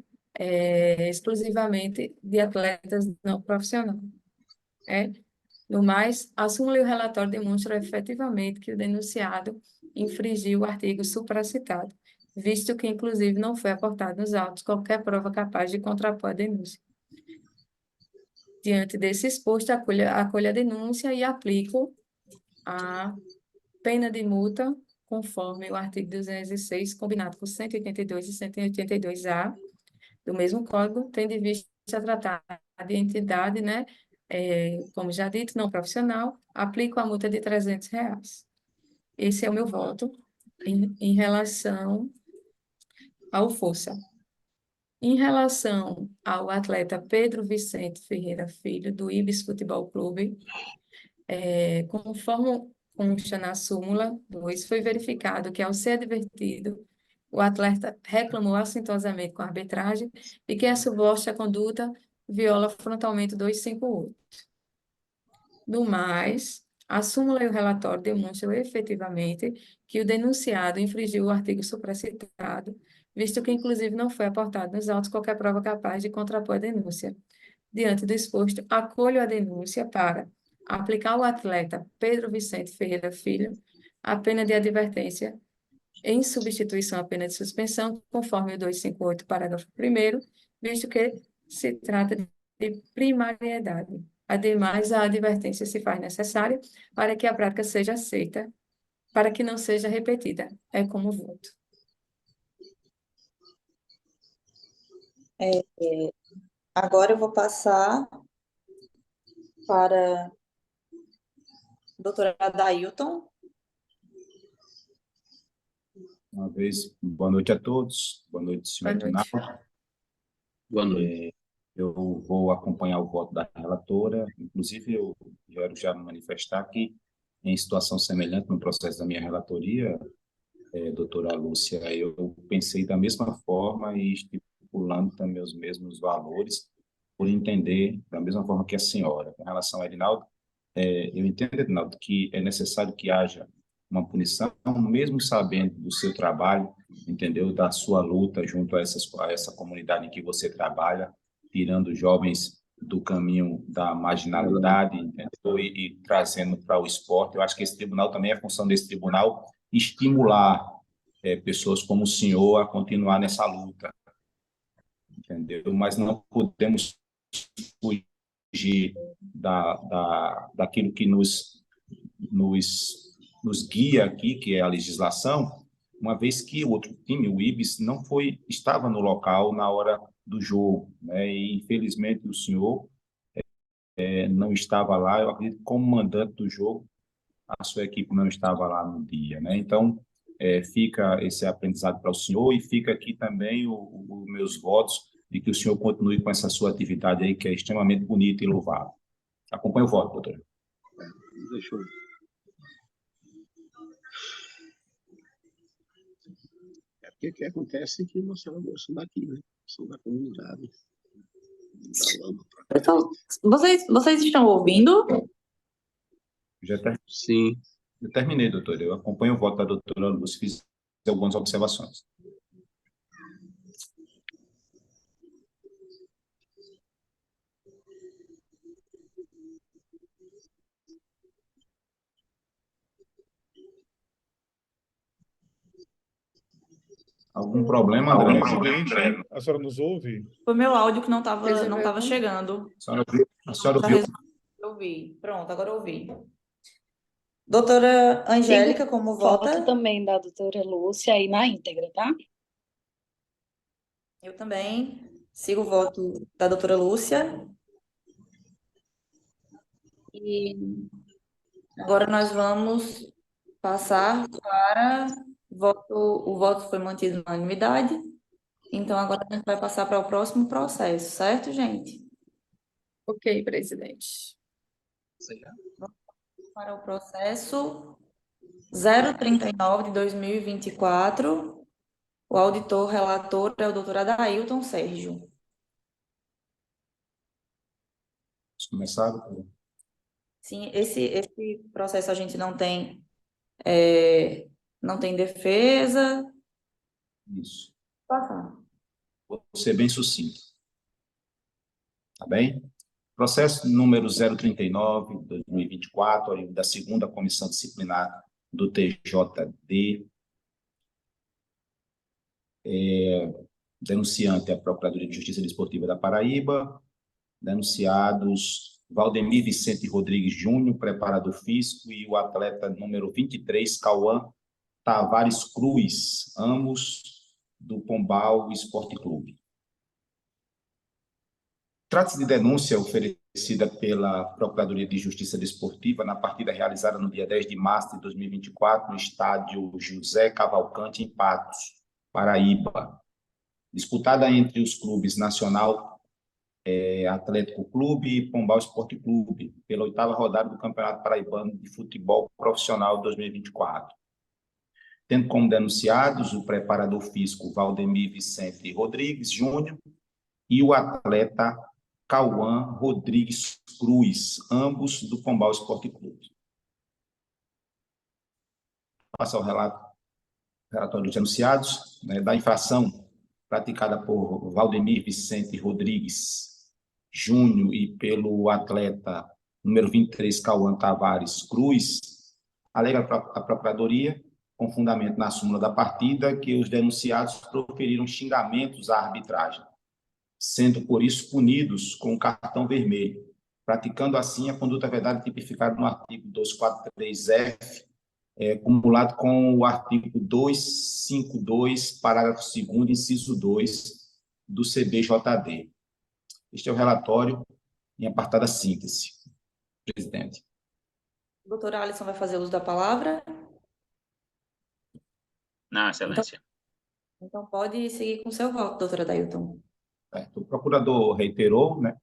exclusivamente de atletas não profissionais. No mais, a súmula e o relatório demonstram efetivamente que o denunciado infringiu o artigo supracitado, visto que, inclusive, não foi aportado nos autos qualquer prova capaz de contrapor a denúncia. Diante desse exposto, acolho a denúncia e aplico a pena de multa, conforme o artigo 206, combinado com 182 e 182-A do mesmo Código, tendo em vista tratar de entidade, como já dito, não profissional, aplico a multa de R$ 300. Esse é o meu voto em relação ao Força. Em relação ao atleta Pedro Vicente Ferreira Filho, do Ibis Futebol Clube, conforme consta na súmula 2, foi verificado que, ao ser advertido, o atleta reclamou assintosamente com a arbitragem e que a suposta conduta viola frontalmente o 258. No mais, a súmula e o relatório demonstram efetivamente que o denunciado infringiu o artigo supracitado, visto que, inclusive, não foi aportado nos autos qualquer prova capaz de contrapor a denúncia. Diante do exposto, acolho a denúncia para aplicar ao atleta Pedro Vicente Ferreira Filho a pena de advertência em substituição à pena de suspensão, conforme o 258, parágrafo 1º, visto que se trata de primariedade. Ademais, a advertência se faz necessária para que a prática seja aceita, para que não seja repetida. É como voto. Agora eu vou passar para a doutora Adailton. Uma vez, boa noite a todos. Boa noite, senhor Boa noite. Rinaldo. Boa noite. Eu vou acompanhar o voto da relatora. Inclusive, eu quero já me manifestar que, em situação semelhante no processo da minha relatoria, doutora Lúcia, eu pensei da mesma forma e estipulando também os mesmos valores, por entender da mesma forma que a senhora. Com relação a Edinaldo, eu entendo, Edinaldo, que é necessário que haja uma punição, mesmo sabendo do seu trabalho, entendeu? Da sua luta junto a essa comunidade em que você trabalha, tirando jovens do caminho da marginalidade, entendeu? E trazendo para o esporte. Eu acho que esse tribunal também é função desse tribunal estimular pessoas como o senhor a continuar nessa luta, entendeu? Mas não podemos fugir daquilo que nos guia aqui, que é a legislação, uma vez que o outro time, o Ibis, estava no local na hora do jogo, né? E infelizmente o senhor não estava lá. Eu acredito que como mandante do jogo, a sua equipe não estava lá no dia, né? Então, fica esse aprendizado para o senhor e fica aqui também os meus votos de que o senhor continue com essa sua atividade aí, que é extremamente bonita e louvável. Acompanhe o voto, doutora. Deixa eu... Porque o que acontece é que nós somos daqui, né? Somos da comunidade. Da lama pra cá. Vocês estão ouvindo? Sim. Eu terminei, doutor. Eu acompanho o voto da doutora Lúcia, fiz algumas observações. Algum problema, André? Presidente, a senhora nos ouve? Foi meu áudio que não estava Resolveu, não? chegando. A senhora Tá ouviu? Eu ouvi. Pronto, agora eu ouvi. Doutora Angélica, como Voto vota? também da doutora Lúcia aí na íntegra, tá? Eu também sigo o voto da doutora Lúcia. E agora nós vamos passar para o voto foi mantido na unanimidade. Então, agora a gente vai passar para o próximo processo, certo, gente? Ok, presidente. Para o processo 039 de 2024, o auditor relator é o doutor Adailton Sérgio. Vamos começar, doutor? Sim, esse processo a gente não tem defesa. Isso. Passar. Vou ser bem sucinto. Tá bem? Processo número 039, 2024, da segunda comissão disciplinar do TJD. Denunciante é a Procuradoria de Justiça Desportiva da Paraíba. Denunciados Valdemir Vicente Rodrigues Júnior, preparador físico, e o atleta número 23, Cauã Tavares Cruz, ambos do Pombal Esporte Clube. Trata-se de denúncia oferecida pela Procuradoria de Justiça Desportiva na partida realizada no dia 10 de março de 2024, no estádio José Cavalcante, em Patos, Paraíba. Disputada entre os clubes Nacional Atlético Clube e Pombal Esporte Clube, pela 8ª rodada do Campeonato Paraibano de Futebol Profissional 2024. Tendo como denunciados o preparador físico Valdemir Vicente Rodrigues Júnior e o atleta Cauã Rodrigues Cruz, ambos do Pombal Esporte Clube. Passa ao relatório dos denunciados, né, da infração praticada por Valdemir Vicente Rodrigues Júnior e pelo atleta número 23, Cauã Tavares Cruz, alega a Procuradoria, com fundamento na súmula da partida, que os denunciados proferiram xingamentos à arbitragem, sendo por isso punidos com um cartão vermelho, praticando assim a conduta vedada tipificada no artigo 243-F, cumulado com o artigo 252, parágrafo 2º, inciso 2 do CBJD. Este é o relatório em apartada síntese, presidente. O doutor Alisson vai fazer uso da palavra. Não, excelência. Então pode seguir com seu voto, doutora Adailton. O procurador reiterou, né,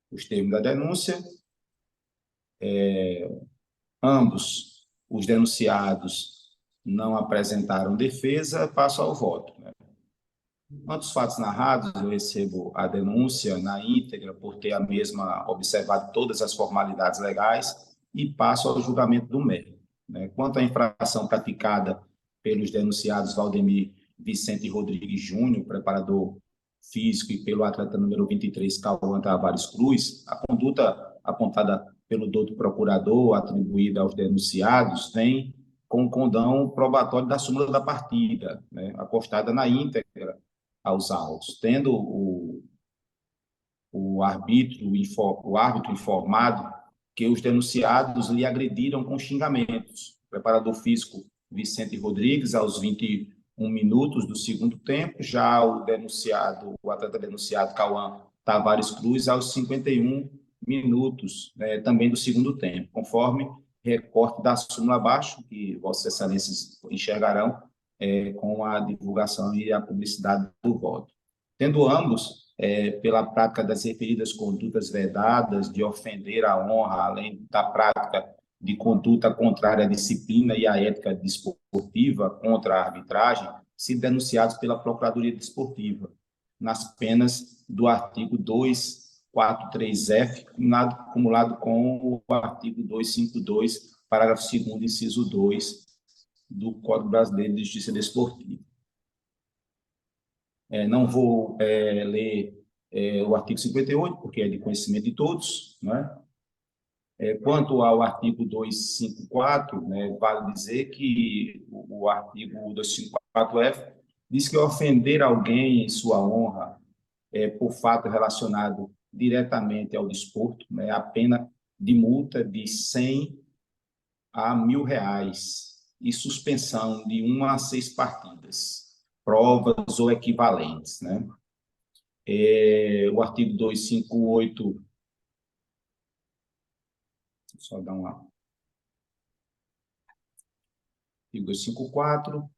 os termos da denúncia. Ambos os denunciados não apresentaram defesa, passo ao voto, né? Quanto aos fatos narrados, eu recebo a denúncia na íntegra por ter a mesma observado todas as formalidades legais e passo ao julgamento do mérito, né? Quanto à infração praticada pelos denunciados Valdemir Vicente Rodrigues Júnior, preparador físico, e pelo atleta número 23, Cauã Tavares Cruz, a conduta apontada pelo doutor procurador, atribuída aos denunciados, vem com o condão probatório da súmula da partida, né, acostada na íntegra aos autos, tendo o árbitro informado que os denunciados lhe agrediram com xingamentos. O preparador físico Vicente Rodrigues, aos 21 minutos do segundo tempo, já o atleta denunciado Cauã Tavares Cruz, aos 51 minutos, também do segundo tempo, conforme recorte da súmula abaixo, que Vossas Excelências enxergarão com a divulgação e a publicidade do voto. Tendo ambos, pela prática das referidas condutas vedadas, de ofender a honra, além da prática de conduta contrária à disciplina e à ética desportiva contra a arbitragem, sido denunciados pela Procuradoria Desportiva, nas penas do artigo 243-F, cumulado com o artigo 252, parágrafo 2º, inciso 2, do Código Brasileiro de Justiça Desportiva. Não vou ler o artigo 58, porque é de conhecimento de todos, né? Quanto ao artigo 254, né, vale dizer que o artigo 254-F diz que ofender alguém em sua honra por fato relacionado diretamente ao desporto, né, a pena de multa de 100 a R$ 1.000 e suspensão de 1 a 6 partidas, provas ou equivalentes, né? O artigo 258, só dar uma. Artigo 254.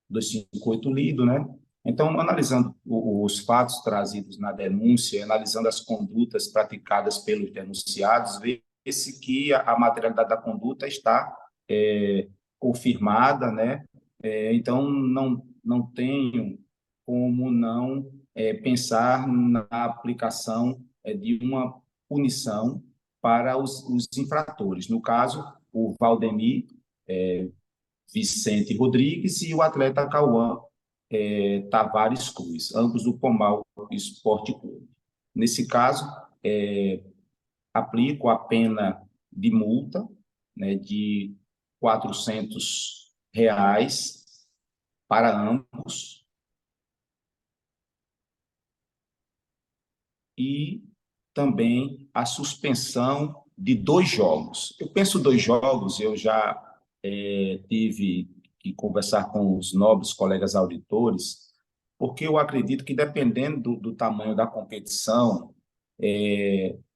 258 lido, né? Então, analisando os fatos trazidos na denúncia, analisando as condutas praticadas pelos denunciados, vê-se que a materialidade da conduta está confirmada, né? Então, não tenho como não pensar na aplicação de uma punição para os infratores. No caso, o Valdemir Vicente Rodrigues e o atleta Cauã Tavares Cruz, ambos do Pombal Esporte Clube. Nesse caso, aplico a pena de multa, né, de R$ 400 para ambos e também a suspensão de 2 jogos. Eu penso 2 jogos, eu já tive que conversar com os nobres colegas auditores, porque eu acredito que, dependendo do tamanho da competição,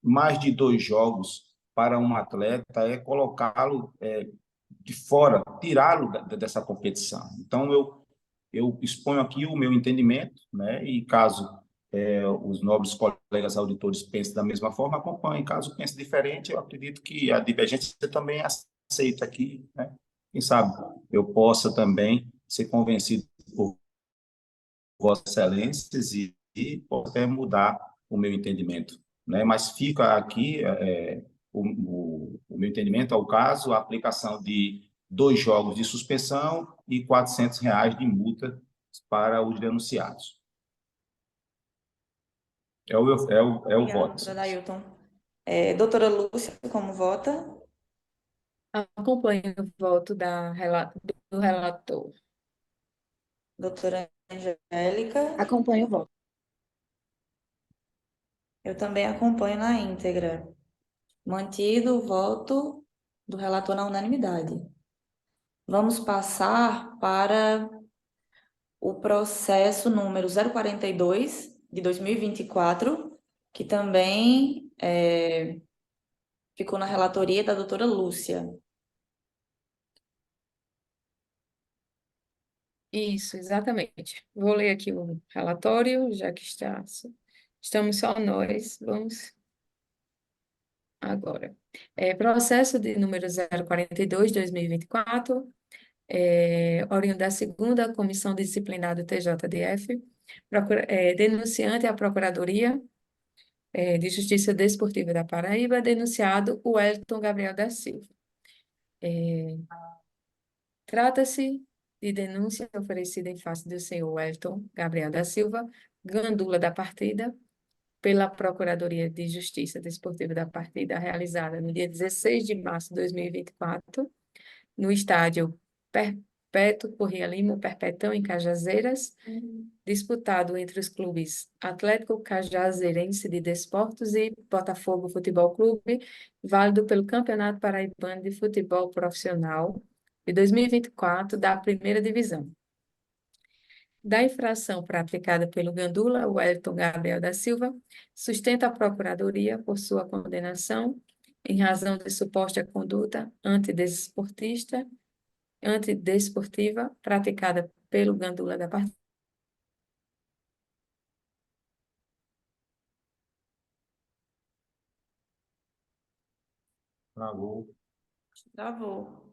mais de 2 jogos para um atleta é colocá-lo de fora, tirá-lo dessa competição. Então, eu exponho aqui o meu entendimento, né? E caso os nobres colegas auditores pensem da mesma forma, acompanhem. Caso pensem diferente, eu acredito que a divergência também é aceita aqui, né? Quem sabe eu possa também ser convencido por Vossas Excelências posso até mudar o meu entendimento, né? Mas fica aqui o meu entendimento ao caso, a aplicação de 2 jogos de suspensão e R$ 400 de multa para os denunciados. É o Obrigada, voto. doutora Dailton. Doutora Lúcia, como vota? Acompanho o voto do relator. Doutora Angélica? Acompanho o voto. Eu também acompanho na íntegra. Mantido o voto do relator na unanimidade. Vamos passar para o processo número 042 de 2024, que também ficou na relatoria da doutora Lúcia. Isso, exatamente. Vou ler aqui o relatório, já que estamos só nós. Vamos agora. Processo de número 042, 2024, oriundo da segunda Comissão Disciplinar do TJDF, denunciante à Procuradoria de Justiça Desportiva da Paraíba, denunciado o Wellington Gabriel da Silva. Trata-se de denúncia oferecida em face do senhor Wellington Gabriel da Silva, gandula da partida, pela Procuradoria de Justiça Desportiva da partida, realizada no dia 16 de março de 2024, no estádio Perpétuo Corrêa Lima, Perpetão, em Cajazeiras, disputado entre os clubes Atlético Cajazeirense de Desportos e Botafogo Futebol Clube, válido pelo Campeonato Paraibano de Futebol Profissional de 2024, da primeira divisão. Da infração praticada pelo gandula Wellington Gabriel da Silva, sustenta a Procuradoria por sua condenação em razão de suposta conduta antidesportiva praticada pelo gandula da partida. Travou. Travou.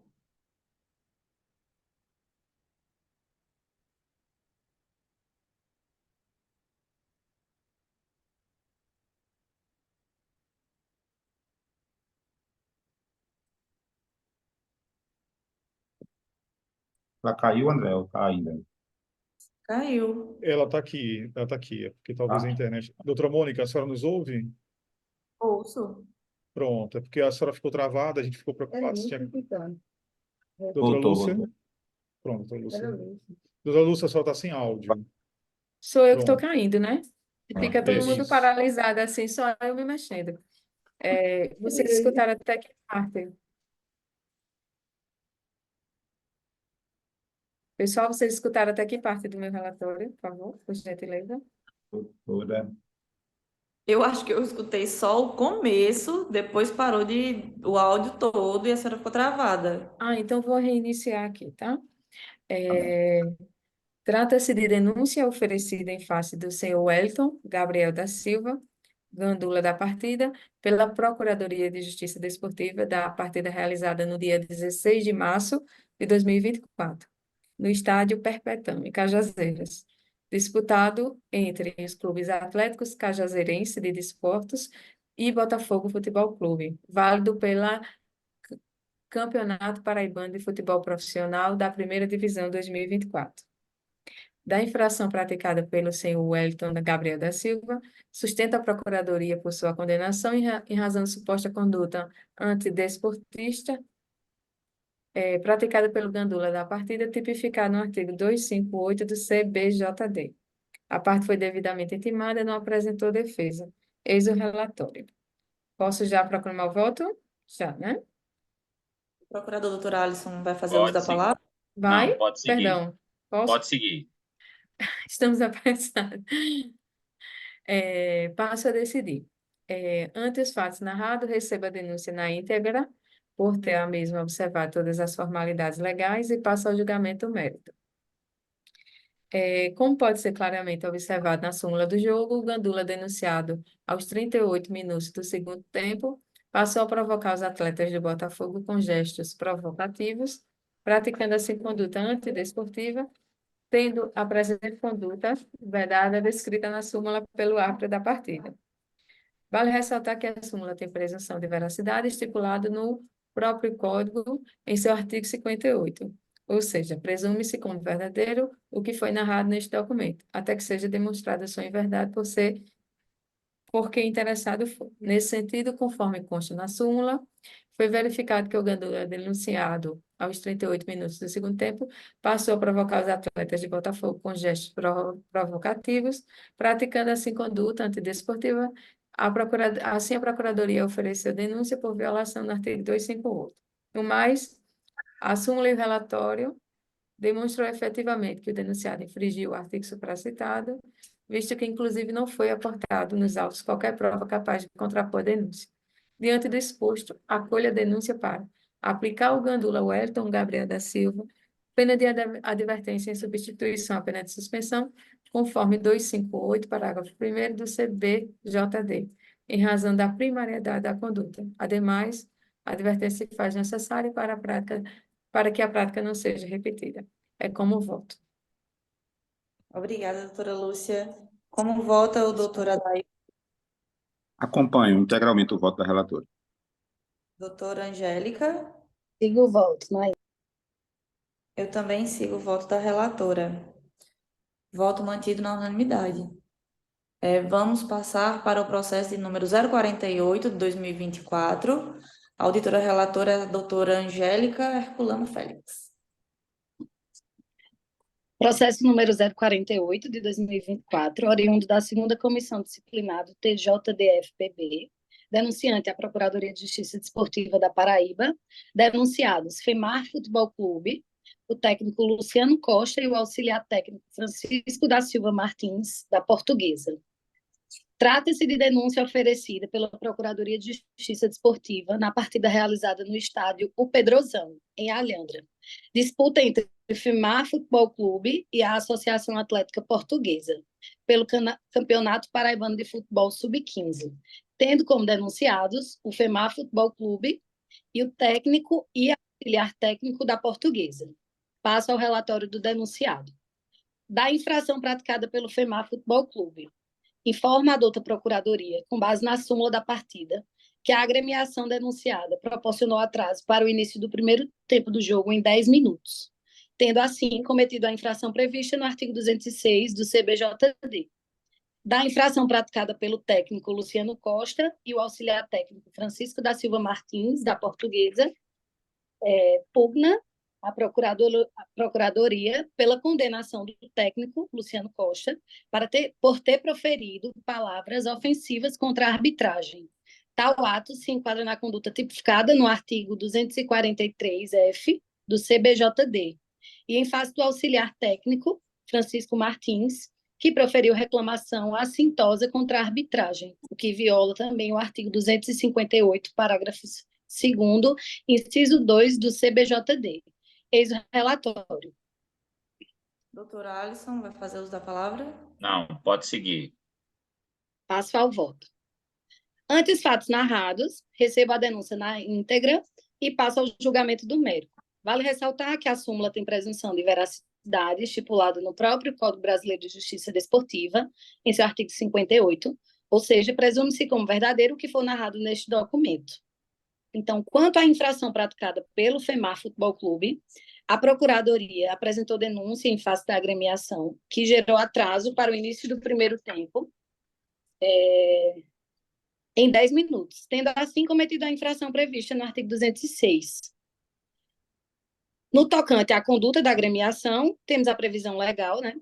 Ela caiu, André, ou está ainda? Caiu. Ela está aqui, é porque talvez a internet. Doutora Mônica, a senhora nos ouve? Ouço. Pronto, é porque a senhora ficou travada, a gente ficou preocupado se tinha. Doutora Voltou, Lúcia? voltou. Pronto, doutora Lúcia. Doutora Lúcia, a senhora está sem áudio. Sou eu que estou Pronto. caindo, né? Fica todo mundo Isso. paralisado assim, só eu me mexendo. Vocês escutaram até que parte? Pessoal, vocês escutaram até que parte do meu relatório, por favor, por gentileza? Doutora. Eu acho que eu escutei só o começo, depois parou o áudio todo e a senhora ficou travada. Então vou reiniciar aqui, tá? Trata-se de denúncia oferecida em face do senhor Wellington Gabriel da Silva, gandula da partida, pela Procuradoria de Justiça Desportiva da partida realizada no dia 16 de março de 2024, no estádio Perpetão, em Cajazeiras, disputado entre os clubes Atléticos Cajazeirense de Desportos e Botafogo Futebol Clube, válido pela Campeonato Paraibano de Futebol Profissional da Primeira Divisão 2024. Da infração praticada pelo senhor Wellington Gabriel da Silva, sustenta a Procuradoria por sua condenação em razão de suposta conduta antidesportista praticada pelo gandula da partida, tipificada no artigo 258 do CBJD. A parte foi devidamente intimada e não apresentou defesa. Eis o relatório. Posso já proclamar o voto? Já, né? O procurador doutor Alisson vai fazer uso Pode da seguir. palavra? Vai? Não, pode seguir. Perdão. Posso? Pode seguir. Estamos apressados. Passo a decidir. Ante os fatos narrados, recebo a denúncia na íntegra, por ter a mesma observado todas as formalidades legais e passo ao julgamento do mérito. Como pode ser claramente observado na súmula do jogo, o gandula denunciado aos 38 minutos do segundo tempo passou a provocar os atletas do Botafogo com gestos provocativos, praticando assim conduta antidesportiva, tendo a presente conduta vedada descrita na súmula pelo árbitro da partida. Vale ressaltar que a súmula tem presunção de veracidade estipulado no próprio Código em seu artigo 58, ou seja, presume-se como verdadeiro o que foi narrado neste documento, até que seja demonstrada sua inverdade por quem interessado for. Nesse sentido, conforme consta na súmula, foi verificado que o gandula denunciado aos 38 minutos do segundo tempo passou a provocar os atletas de Botafogo com gestos provocativos, praticando assim conduta antidesportiva. Assim, a Procuradoria ofereceu denúncia por violação do artigo 258. No mais, a súmula e o relatório demonstrou efetivamente que o denunciado infringiu o artigo supracitado, visto que, inclusive, não foi aportado nos autos qualquer prova capaz de contrapor a denúncia. Diante do exposto, acolho a denúncia para aplicar o gandula Wellington Gabriel da Silva, pena de advertência em substituição à pena de suspensão, conforme 258, parágrafo 1º do CBJD, em razão da primariedade da conduta. Ademais, a advertência se faz necessária para que a prática não seja repetida. É como voto. Obrigada, doutora Lúcia. Como vota o doutor Adair? Acompanho integralmente o voto da relatora. Doutora Angélica? Sigo o voto, não é? Eu também sigo o voto da relatora. Voto mantido na unanimidade. Vamos passar para o processo de número 048 de 2024. A auditora relatora é a doutora Angélica Herculano Félix. Processo número 048 de 2024, oriundo da segunda Comissão Disciplinar do TJDF-PB, denunciante a Procuradoria de Justiça Desportiva da Paraíba, denunciados FEMAR Futebol Clube, o técnico Luciano Costa e o auxiliar técnico Francisco da Silva Martins, da Portuguesa. Trata-se de denúncia oferecida pela Procuradoria de Justiça Desportiva na partida realizada no estádio O Pedrosão, em Alhandra. Disputa entre o FEMAR Futebol Clube e a Associação Atlética Portuguesa, pelo Campeonato Paraibano de Futebol Sub-15, tendo como denunciados o FEMAR Futebol Clube e o técnico e auxiliar técnico da Portuguesa. Passo ao relatório do denunciado. Da infração praticada pelo FEMAR Futebol Clube, informa a douta Procuradoria, com base na súmula da partida, que a agremiação denunciada proporcionou atraso para o início do primeiro tempo do jogo em 10 minutos, tendo assim cometido a infração prevista no artigo 206 do CBJD. Da infração praticada pelo técnico Luciano Costa e o auxiliar técnico Francisco da Silva Martins, da Portuguesa, pugna a Procuradoria pela condenação do técnico Luciano Costa por ter proferido palavras ofensivas contra a arbitragem. Tal ato se enquadra na conduta tipificada no artigo 243-F do CBJD e em face do auxiliar técnico Francisco Martins, que proferiu reclamação assintosa contra a arbitragem, o que viola também o artigo 258, parágrafos 2º, inciso 2 do CBJD. Eis o relatório. Doutora Alisson vai fazer uso da palavra? Não, pode seguir. Passo ao voto. Ante os fatos narrados, recebo a denúncia na íntegra e passo ao julgamento do mérito. Vale ressaltar que a súmula tem presunção de veracidade estipulada no próprio Código Brasileiro de Justiça Desportiva, em seu artigo 58, ou seja, presume-se como verdadeiro o que for narrado neste documento. Então, quanto à infração praticada pelo FEMAR Futebol Clube, a Procuradoria apresentou denúncia em face da agremiação, que gerou atraso para o início do primeiro tempo, em 10 minutos, tendo assim cometido a infração prevista no artigo 206. No tocante à conduta da agremiação, temos a previsão legal, né,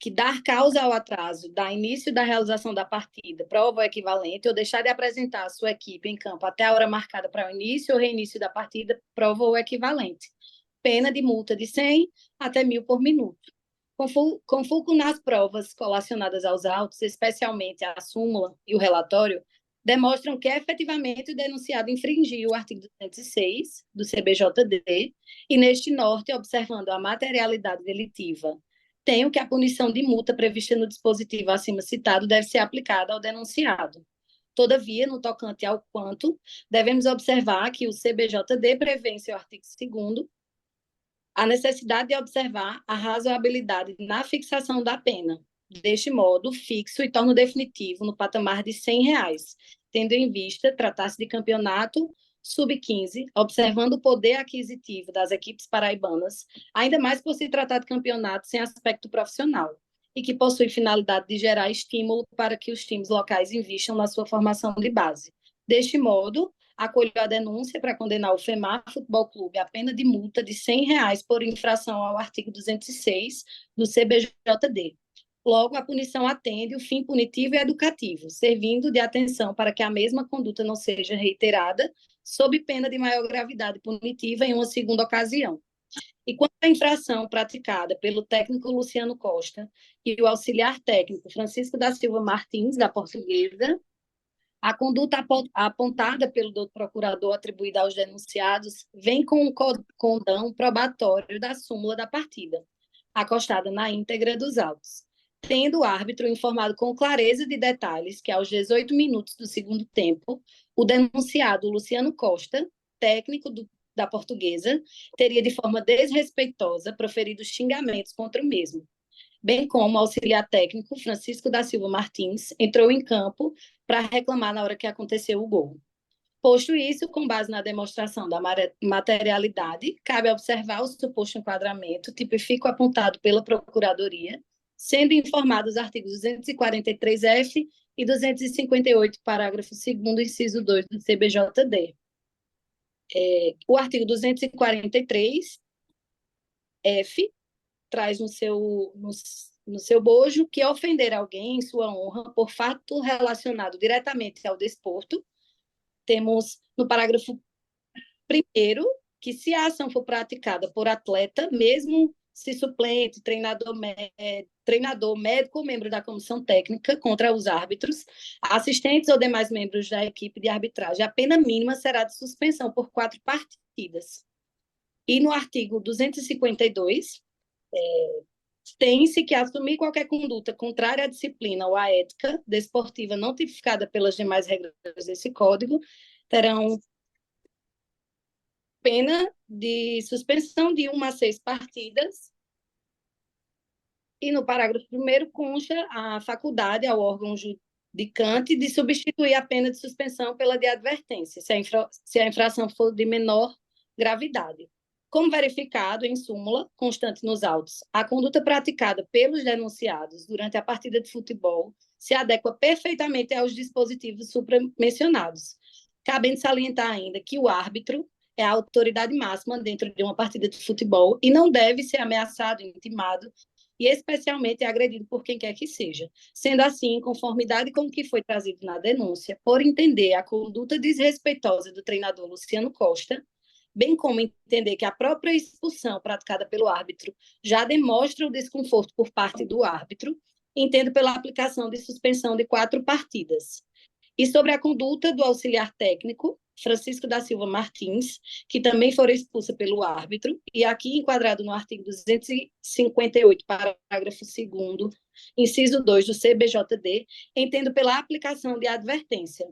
que dar causa ao atraso da início da realização da partida prova o equivalente ou deixar de apresentar a sua equipe em campo até a hora marcada para o início ou reinício da partida prova o equivalente. Pena de multa de 100 até 1.000 por minuto. Com foco nas provas colacionadas aos autos, especialmente a súmula e o relatório, demonstram que efetivamente o denunciado infringiu o artigo 206 do CBJD e, neste norte, observando a materialidade delitiva, tenho que a punição de multa prevista no dispositivo acima citado deve ser aplicada ao denunciado. Todavia, no tocante ao quanto, devemos observar que o CBJD prevê em seu artigo 2º a necessidade de observar a razoabilidade na fixação da pena. Deste modo, fixo e torno definitivo no patamar de R$ 100, tendo em vista tratar-se de campeonato sub-15, observando o poder aquisitivo das equipes paraibanas, ainda mais por se tratar de campeonato sem aspecto profissional, e que possui finalidade de gerar estímulo para que os times locais invistam na sua formação de base. Deste modo, acolheu a denúncia para condenar o FEMAR Futebol Clube à pena de multa de R$ 100 por infração ao artigo 206 do CBJD. Logo, a punição atende o fim punitivo e educativo, servindo de atenção para que a mesma conduta não seja reiterada, sob pena de maior gravidade punitiva em uma segunda ocasião. E quanto à infração praticada pelo técnico Luciano Costa e o auxiliar técnico Francisco da Silva Martins, da Portuguesa, a conduta apontada pelo doutor procurador atribuída aos denunciados vem com o condão probatório da súmula da partida, acostada na íntegra dos autos, tendo o árbitro informado com clareza de detalhes que, aos 18 minutos do segundo tempo, o denunciado Luciano Costa, técnico da Portuguesa, teria de forma desrespeitosa proferido xingamentos contra o mesmo, bem como o auxiliar técnico Francisco da Silva Martins entrou em campo para reclamar na hora que aconteceu o gol. Posto isso, com base na demonstração da materialidade, cabe observar o suposto enquadramento tipifico apontado pela Procuradoria, sendo informados os artigos 243-F e 258, parágrafo 2º, inciso 2 do CBJD. O artigo 243-F traz no seu bojo que ofender alguém em sua honra por fato relacionado diretamente ao desporto. Temos no parágrafo 1º que se a ação for praticada por atleta, mesmo se suplente, treinador, médico ou membro da comissão técnica contra os árbitros, assistentes ou demais membros da equipe de arbitragem, a pena mínima será de suspensão por 4 partidas. E no artigo 252, tem-se que assumir qualquer conduta contrária à disciplina ou à ética desportiva não tipificada pelas demais regras desse código, terão pena de suspensão de 1 a 6 partidas. E no parágrafo 1º consta a faculdade ao órgão judicante de substituir a pena de suspensão pela de advertência, se a infração for de menor gravidade. Como verificado em súmula, constante nos autos, a conduta praticada pelos denunciados durante a partida de futebol se adequa perfeitamente aos dispositivos supramencionados, cabendo salientar ainda que o árbitro é a autoridade máxima dentro de uma partida de futebol e não deve ser ameaçado, intimado e especialmente agredido por quem quer que seja. Sendo assim, em conformidade com o que foi trazido na denúncia, por entender a conduta desrespeitosa do treinador Luciano Costa, bem como entender que a própria expulsão praticada pelo árbitro já demonstra o desconforto por parte do árbitro, entendo pela aplicação de suspensão de 4 partidas. E sobre a conduta do auxiliar técnico, Francisco da Silva Martins, que também foram expulsas pelo árbitro, e aqui enquadrado no artigo 258, parágrafo 2º, inciso 2 do CBJD, entendo pela aplicação de advertência.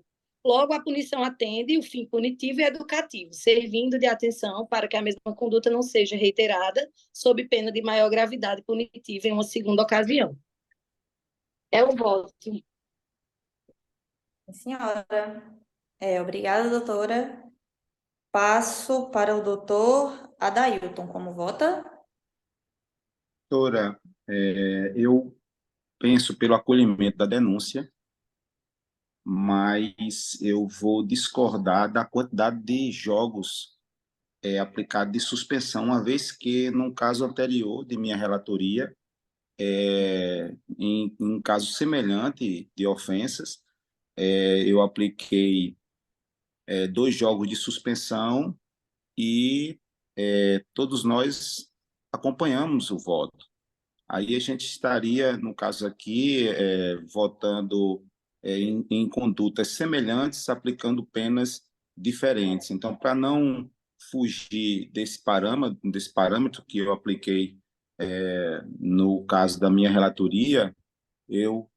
Logo, a punição atende o fim punitivo e educativo, servindo de atenção para que a mesma conduta não seja reiterada, sob pena de maior gravidade punitiva em uma segunda ocasião. É o voto. Sim, senhora. Obrigada, doutora. Passo para o doutor Adailton. Como vota? Doutora, eu penso pelo acolhimento da denúncia, mas eu vou discordar da quantidade de jogos aplicados de suspensão, uma vez que, num caso anterior de minha relatoria, em um caso semelhante de ofensas, eu apliquei 2 jogos de suspensão e todos nós acompanhamos o voto. Aí a gente estaria, no caso aqui, votando em condutas semelhantes, aplicando penas diferentes. Então, para não fugir desse parâmetro que eu apliquei no caso da minha relatoria, eu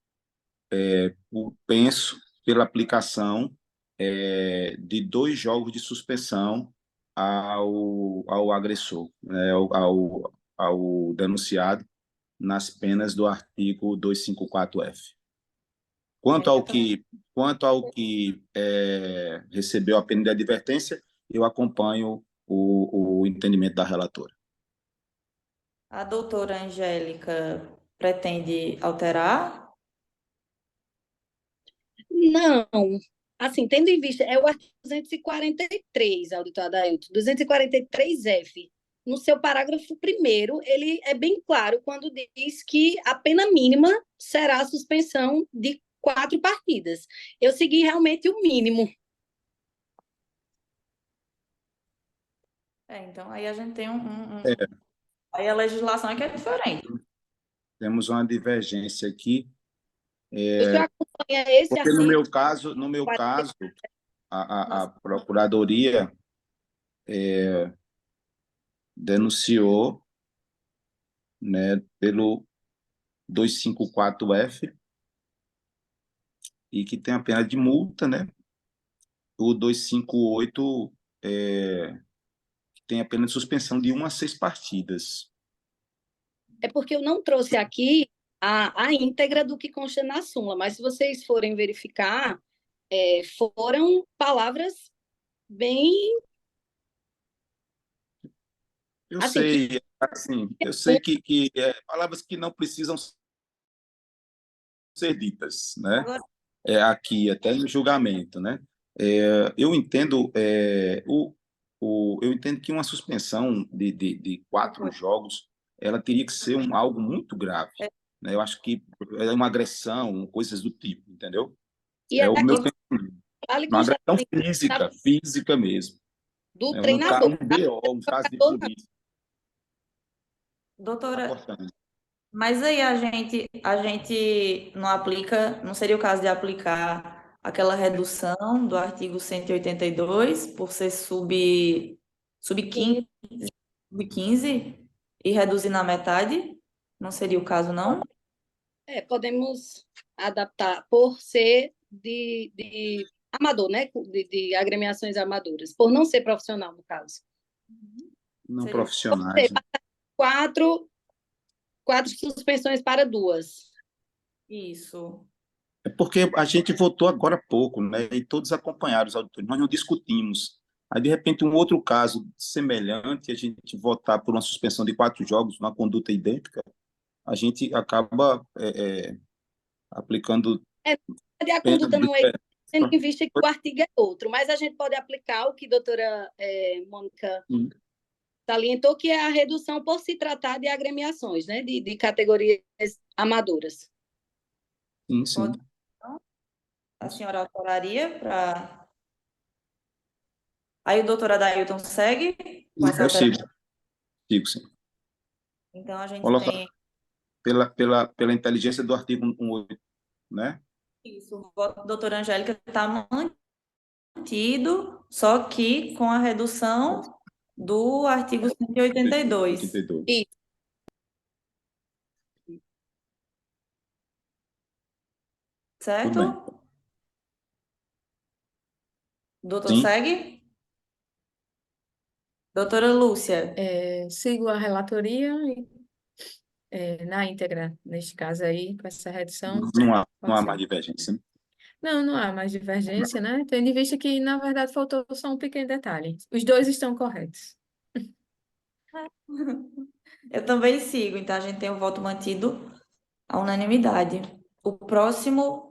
penso pela aplicação de 2 jogos de suspensão ao agressor, né, ao denunciado, nas penas do artigo 254-F. Quanto ao que recebeu a pena de advertência, eu acompanho o entendimento da relatora. A doutora Angélica pretende alterar? Não. Assim, tendo em vista, é o artigo 243, auditor Adailton, 243-F. No seu parágrafo 1º, ele é bem claro quando diz que a pena mínima será a suspensão de 4 partidas. Eu segui realmente o mínimo. Então aí a gente tem Aí a legislação é que é diferente. Temos uma divergência aqui, O senhor acompanha esse porque artigo? no meu caso, a Procuradoria denunciou, né, pelo 254-F, e que tem a pena de multa, né? O 258 tem a pena de suspensão de 1 a 6 partidas. É porque eu não trouxe aqui a íntegra do que consta na súmula, mas se vocês forem verificar, foram palavras bem... Eu Assim, sei, assim, eu sei que palavras que não precisam ser ditas, né? Agora, Aqui, até no julgamento, né? Eu entendo, eu entendo que uma suspensão de 4 jogos, ela teria que ser algo muito grave, né? Eu acho que é uma agressão, coisas do tipo, entendeu? e O aqui meu pensamento. vale Uma constar agressão física mesmo. do Um treinador. BO, um caso de polícia. doutora, Importante. mas aí a gente não aplica, não seria o caso de aplicar aquela redução do artigo 182 por ser sub-15 e reduzir na metade? Não seria o caso, não? Podemos adaptar por ser de amador, né? De agremiações amadoras, por não ser profissional, no caso. Não Seria- profissionais, né? 4 suspensões para 2. Isso. É porque a gente votou agora há pouco, né? E todos acompanharam os auditores, nós não discutimos. Aí, de repente, um outro caso semelhante, a gente votar por uma suspensão de 4 jogos, uma conduta idêntica, a gente acaba aplicando A pena conduta não é diferente. tendo em vista que o artigo é outro, mas a gente pode aplicar o que a doutora Mônica salientou, que é a redução por se tratar de agremiações, né? De categorias amadoras. Sim, sim. A senhora autoraria para... Aí o doutor Adailton segue com essa Eu alteração? sigo, sim. Então a gente Coloca tem pela inteligência do artigo 118, né? isso. O voto da doutora Angélica está mantido, só que com a redução do artigo 182. 82. E Tudo Certo? bem. Doutor Sim, segue? Doutora Lúcia. Sigo a relatoria na íntegra, neste caso aí, com essa redução, não há pode mais ser. divergência, né? Não, não há mais divergência, né? Tendo em vista que, na verdade, faltou só um pequeno detalhe. Os dois estão corretos. Eu também sigo, então a gente tem o voto mantido à unanimidade. O próximo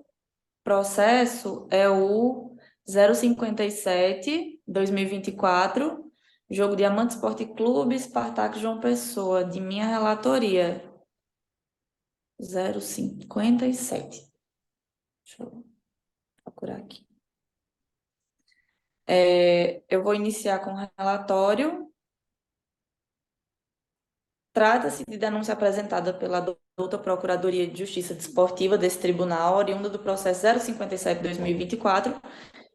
processo é o 057/2024, jogo Diamante Esporte Clube, Spartak João Pessoa, de minha relatoria. 057. Deixa eu procurar aqui. Eu vou iniciar com o relatório. Trata-se de denúncia apresentada pela douta Procuradoria de Justiça Desportiva desse tribunal, oriunda do processo 057/2024,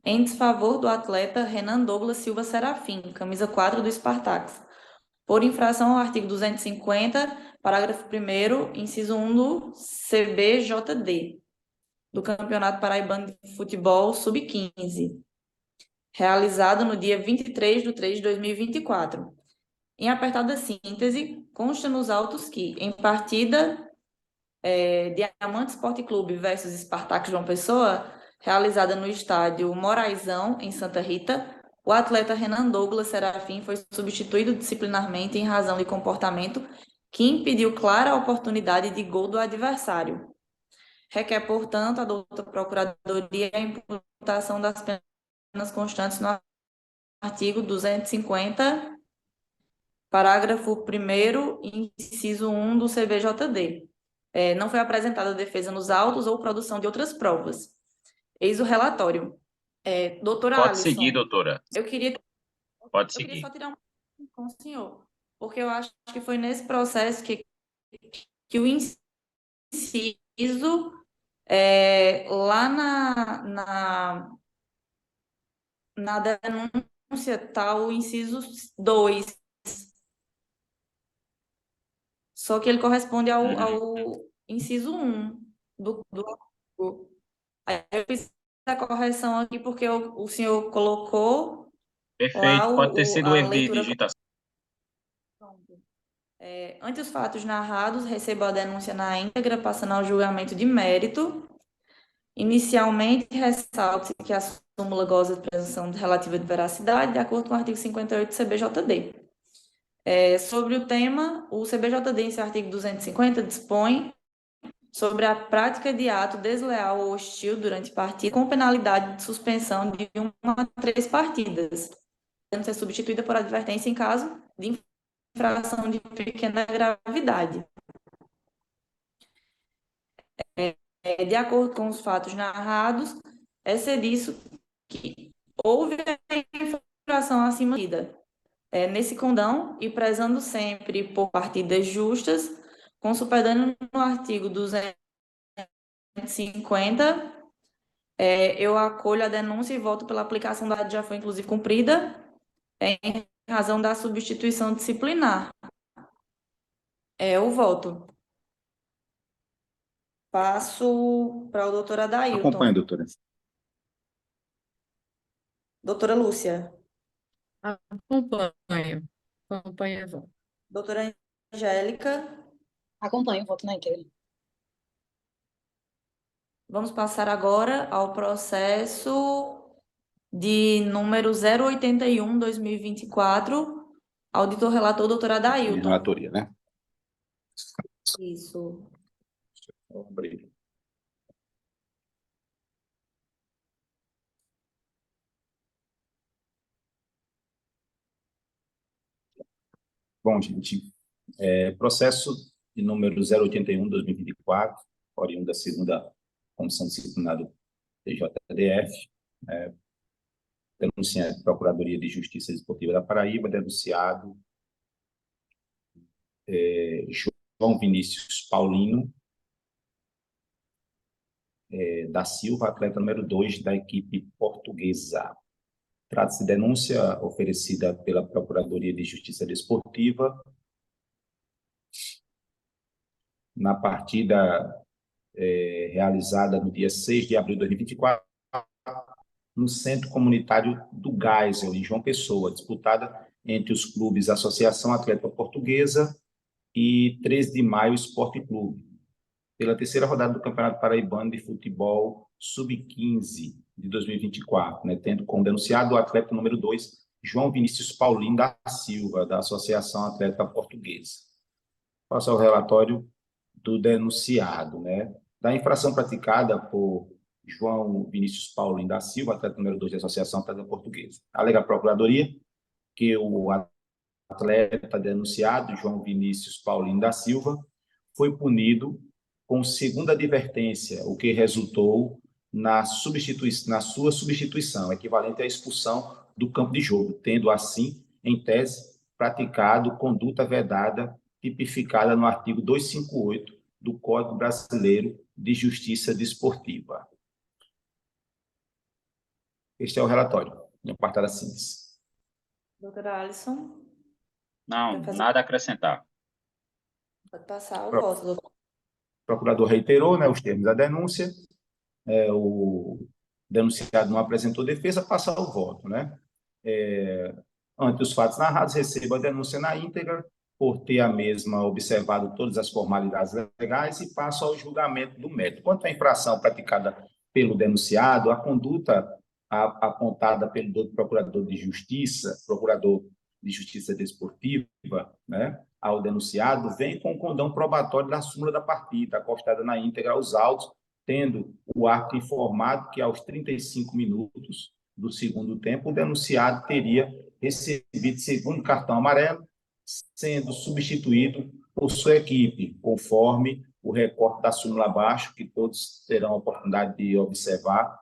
em desfavor do atleta Renan Douglas Silva Serafim, camisa 4 do Spartak, por infração ao artigo 250, parágrafo 1º, inciso 1 do CBJD, do Campeonato Paraibano de Futebol Sub-15, realizado no dia 23/3/2024. Em apertada síntese, consta nos autos que, em partida Diamante Esporte Clube versus Spartak João Pessoa, realizada no estádio Moraizão, em Santa Rita, o atleta Renan Douglas Serafim foi substituído disciplinarmente em razão de comportamento que impediu clara oportunidade de gol do adversário. Requer, portanto, a douta Procuradoria a imputação das penas constantes no artigo 250, parágrafo 1º, inciso 1 do CBJD. Não foi apresentada defesa nos autos ou produção de outras provas. Eis o relatório. Doutora Pode seguir, Alisson, doutora. eu queria Pode só seguir. tirar um com o senhor, porque eu acho que foi nesse processo que o inciso, lá na denúncia, está o inciso 2, só que ele corresponde ao inciso 1 do artigo. Aí eu fiz a correção aqui porque o senhor colocou lá Perfeito. Pode ter sido o a erro de leitura. digitação. Ante os fatos narrados, recebo a denúncia na íntegra, passando ao julgamento de mérito. Inicialmente, ressalta-se que a súmula goza de presunção relativa de veracidade, de acordo com o artigo 58 do CBJD. Sobre o tema, o CBJD, em seu artigo 250, dispõe sobre a prática de ato desleal ou hostil durante partida, com penalidade de suspensão de 1 a 3 partidas, podendo ser substituída por advertência em caso de infração de pequena gravidade. De acordo com os fatos narrados, é disso que houve a infração acima da nesse condão e prezando sempre por partidas justas, com supedâneo no artigo 250, eu acolho a denúncia e voto pela aplicação da já foi inclusive cumprida, em razão da substituição disciplinar. O voto. Passo para o doutor Adailton. Acompanha, doutora. Doutora Lúcia. Acompanho. Acompanho, voto. Doutora Angélica. acompanho o voto na íntegra. Vamos passar agora ao processo de número 081/2024, auditor relator, doutora Minha Adailton. relatoria, né? Isso. Vou abrir. Bom, gente, processo de número 081/2024, oriundo da segunda Comissão Disciplinar do TJDF, denunciante Procuradoria de Justiça Desportiva da Paraíba, denunciado João Vinícius Paulino da Silva, atleta número 2 da equipe portuguesa. Trata-se de denúncia oferecida pela Procuradoria de Justiça Desportiva na partida realizada no dia 6 de abril de 2024, no Centro Comunitário do Geisel, em João Pessoa, disputada entre os clubes Associação Atlética Portuguesa e 13 de Maio Esporte Clube, pela terceira rodada do Campeonato Paraibano de Futebol Sub-15 de 2024, né, tendo como denunciado o atleta número 2, João Vinícius Paulino da Silva, da Associação Atlética Portuguesa. Passo ao relatório do denunciado, né? Da infração praticada por João Vinícius Paulino da Silva, atleta número 2 da Associação Atlética Portuguesa. Alega a Procuradoria que o atleta denunciado, João Vinícius Paulino da Silva, foi punido com segunda advertência, o que resultou na sua substituição, equivalente à expulsão do campo de jogo, tendo assim, em tese, praticado conduta vedada tipificada no artigo 258 do Código Brasileiro de Justiça Desportiva. Este é o relatório, em apartada síntese. Doutora Alisson, Não, quer fazer? nada a acrescentar. Pode passar o Pro- voto, doutor. O procurador reiterou, né, os termos da denúncia, o denunciado não apresentou defesa, passa ao voto, né? Ante os fatos narrados, receba a denúncia na íntegra, por ter a mesma observado todas as formalidades legais e passa ao julgamento do mérito. Quanto à infração praticada pelo denunciado, a conduta apontada pelo procurador de justiça desportiva, né, ao denunciado, vem com o condão probatório da súmula da partida, acostada na íntegra aos autos, tendo o árbitro informado que aos 35 minutos do segundo tempo, o denunciado teria recebido segundo cartão amarelo, sendo substituído por sua equipe, conforme o recorte da súmula abaixo, que todos terão a oportunidade de observar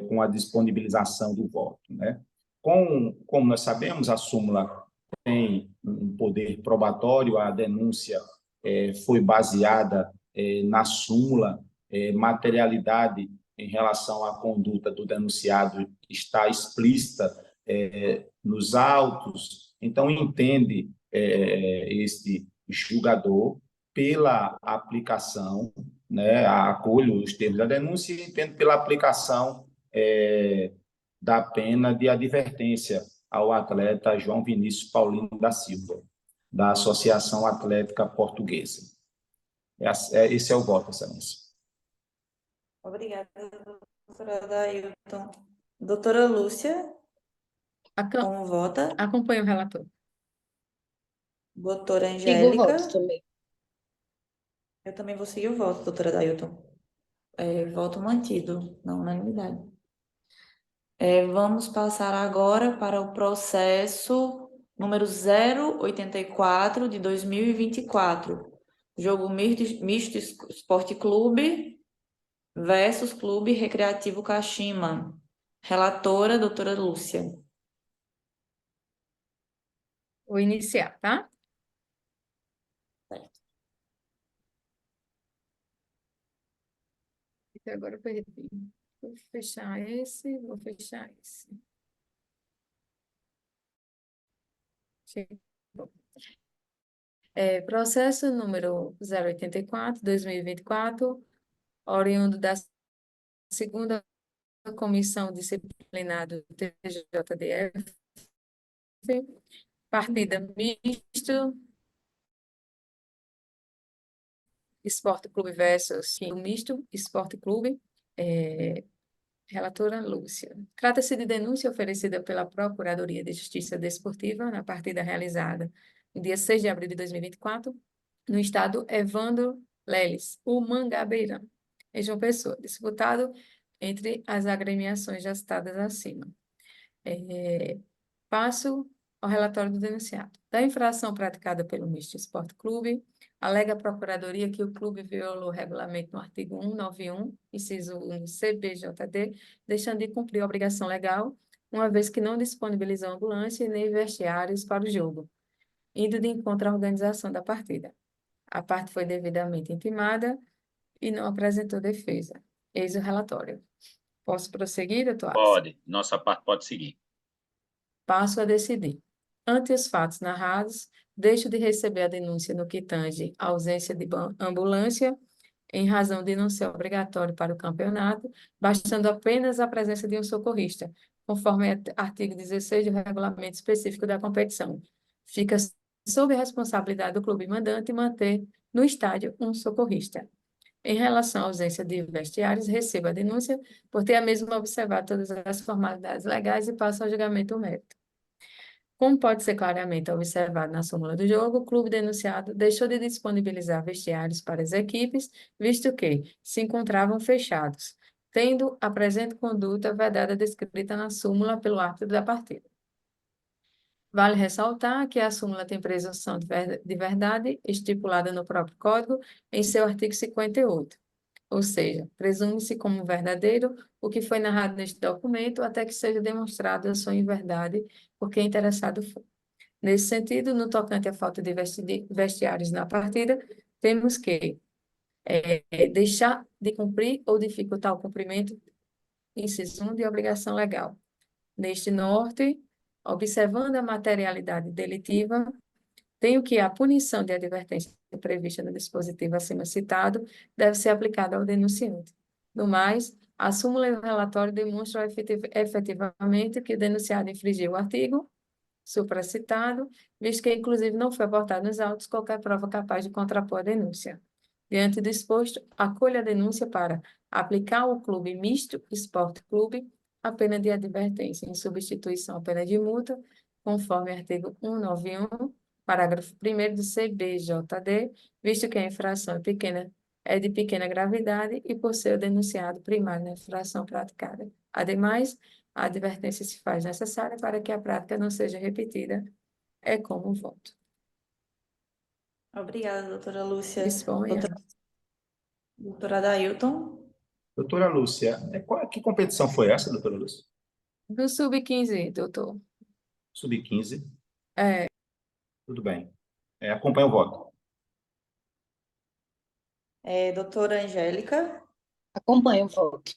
com a disponibilização do voto, né? Como nós sabemos, a súmula tem um poder probatório, a denúncia foi baseada na súmula, materialidade em relação à conduta do denunciado está explícita nos autos, então entende este julgador pela aplicação, né, acolho os termos da denúncia e entende pela aplicação da pena de advertência ao atleta João Vinícius Paulino da Silva, da Associação Atlética Portuguesa. Esse é o voto, Excelência. Obrigada, doutora Adailton. Doutora Lúcia, como vota? Acompanho o relator. Doutora Sigo o Angélica, voto também. eu também vou seguir o voto, doutora Adailton. Voto mantido, na unanimidade. Vamos passar agora para o processo número 084 de 2024. Jogo misto Esporte Clube versus Clube Recreativo Caxima. Relatora, doutora Lúcia. Vou iniciar, tá? Certo. E agora eu perdi. Vou fechar esse, vou fechar esse. Chegou. Processo número 084, 2024, oriundo da segunda Comissão Disciplinar do TJDF, partida misto, Esporte Clube versus misto, Esporte Clube, relatora Lúcia. Trata-se de denúncia oferecida pela Procuradoria de Justiça Desportiva na partida realizada no dia 6 de abril de 2024, no estado Evandro Leles, o Mangabeirão, em João Pessoa, disputado entre as agremiações já citadas acima. Passo ao relatório do denunciado. Da infração praticada pelo Misto Esporte Clube, alega a Procuradoria que o clube violou o regulamento no artigo 191, inciso 1 CBJD, deixando de cumprir a obrigação legal, uma vez que não disponibilizou ambulância e nem vestiários para o jogo, indo de encontro à organização da partida. A parte foi devidamente intimada e não apresentou defesa. Eis o relatório. Posso prosseguir, doutor Alisson? Pode, nossa parte pode seguir. Passo a decidir. Ante os fatos narrados, deixo de receber a denúncia no que tange à ausência de ambulância, em razão de não ser obrigatório para o campeonato, bastando apenas a presença de um socorrista, conforme artigo 16 do regulamento específico da competição. Fica sob a responsabilidade do clube mandante manter no estádio um socorrista. Em relação à ausência de vestiários, recebo a denúncia por ter a mesma observado todas as formalidades legais e passo ao julgamento do mérito. Como pode ser claramente observado na súmula do jogo, o clube denunciado deixou de disponibilizar vestiários para as equipes, visto que se encontravam fechados, tendo a presente conduta vedada descrita na súmula pelo árbitro da partida. Vale ressaltar que a súmula tem presunção de verdade estipulada no próprio Código em seu artigo 58. Ou seja, presume-se como verdadeiro o que foi narrado neste documento até que seja demonstrado a sua inverdade por quem interessado for. Nesse sentido, no tocante à falta de vestiários na partida, temos que deixar de cumprir ou dificultar o cumprimento, inciso 1, de obrigação legal. Neste norte, observando a materialidade delitiva, tenho que a punição de advertência prevista no dispositivo acima citado deve ser aplicada ao denunciante. No mais, a súmula e o relatório demonstram efetivamente que o denunciado infringiu o artigo supracitado, visto que, inclusive, não foi aportado nos autos qualquer prova capaz de contrapor a denúncia. Diante do exposto, acolho a denúncia para aplicar ao clube misto Esporte Clube a pena de advertência em substituição à pena de multa, conforme artigo 191, parágrafo 1º do CBJD, visto que a infração é de pequena gravidade e por ser o denunciado primário na infração praticada. Ademais, a advertência se faz necessária para que a prática não seja repetida. É como voto. Obrigada, doutora Lúcia. Disponha. Doutora Adailton. Doutora Lúcia, que competição foi essa, doutora Lúcia? Do Sub-15, doutor. Sub-15? É. Tudo bem. Acompanha o voto. Doutora Angélica. Acompanho o voto.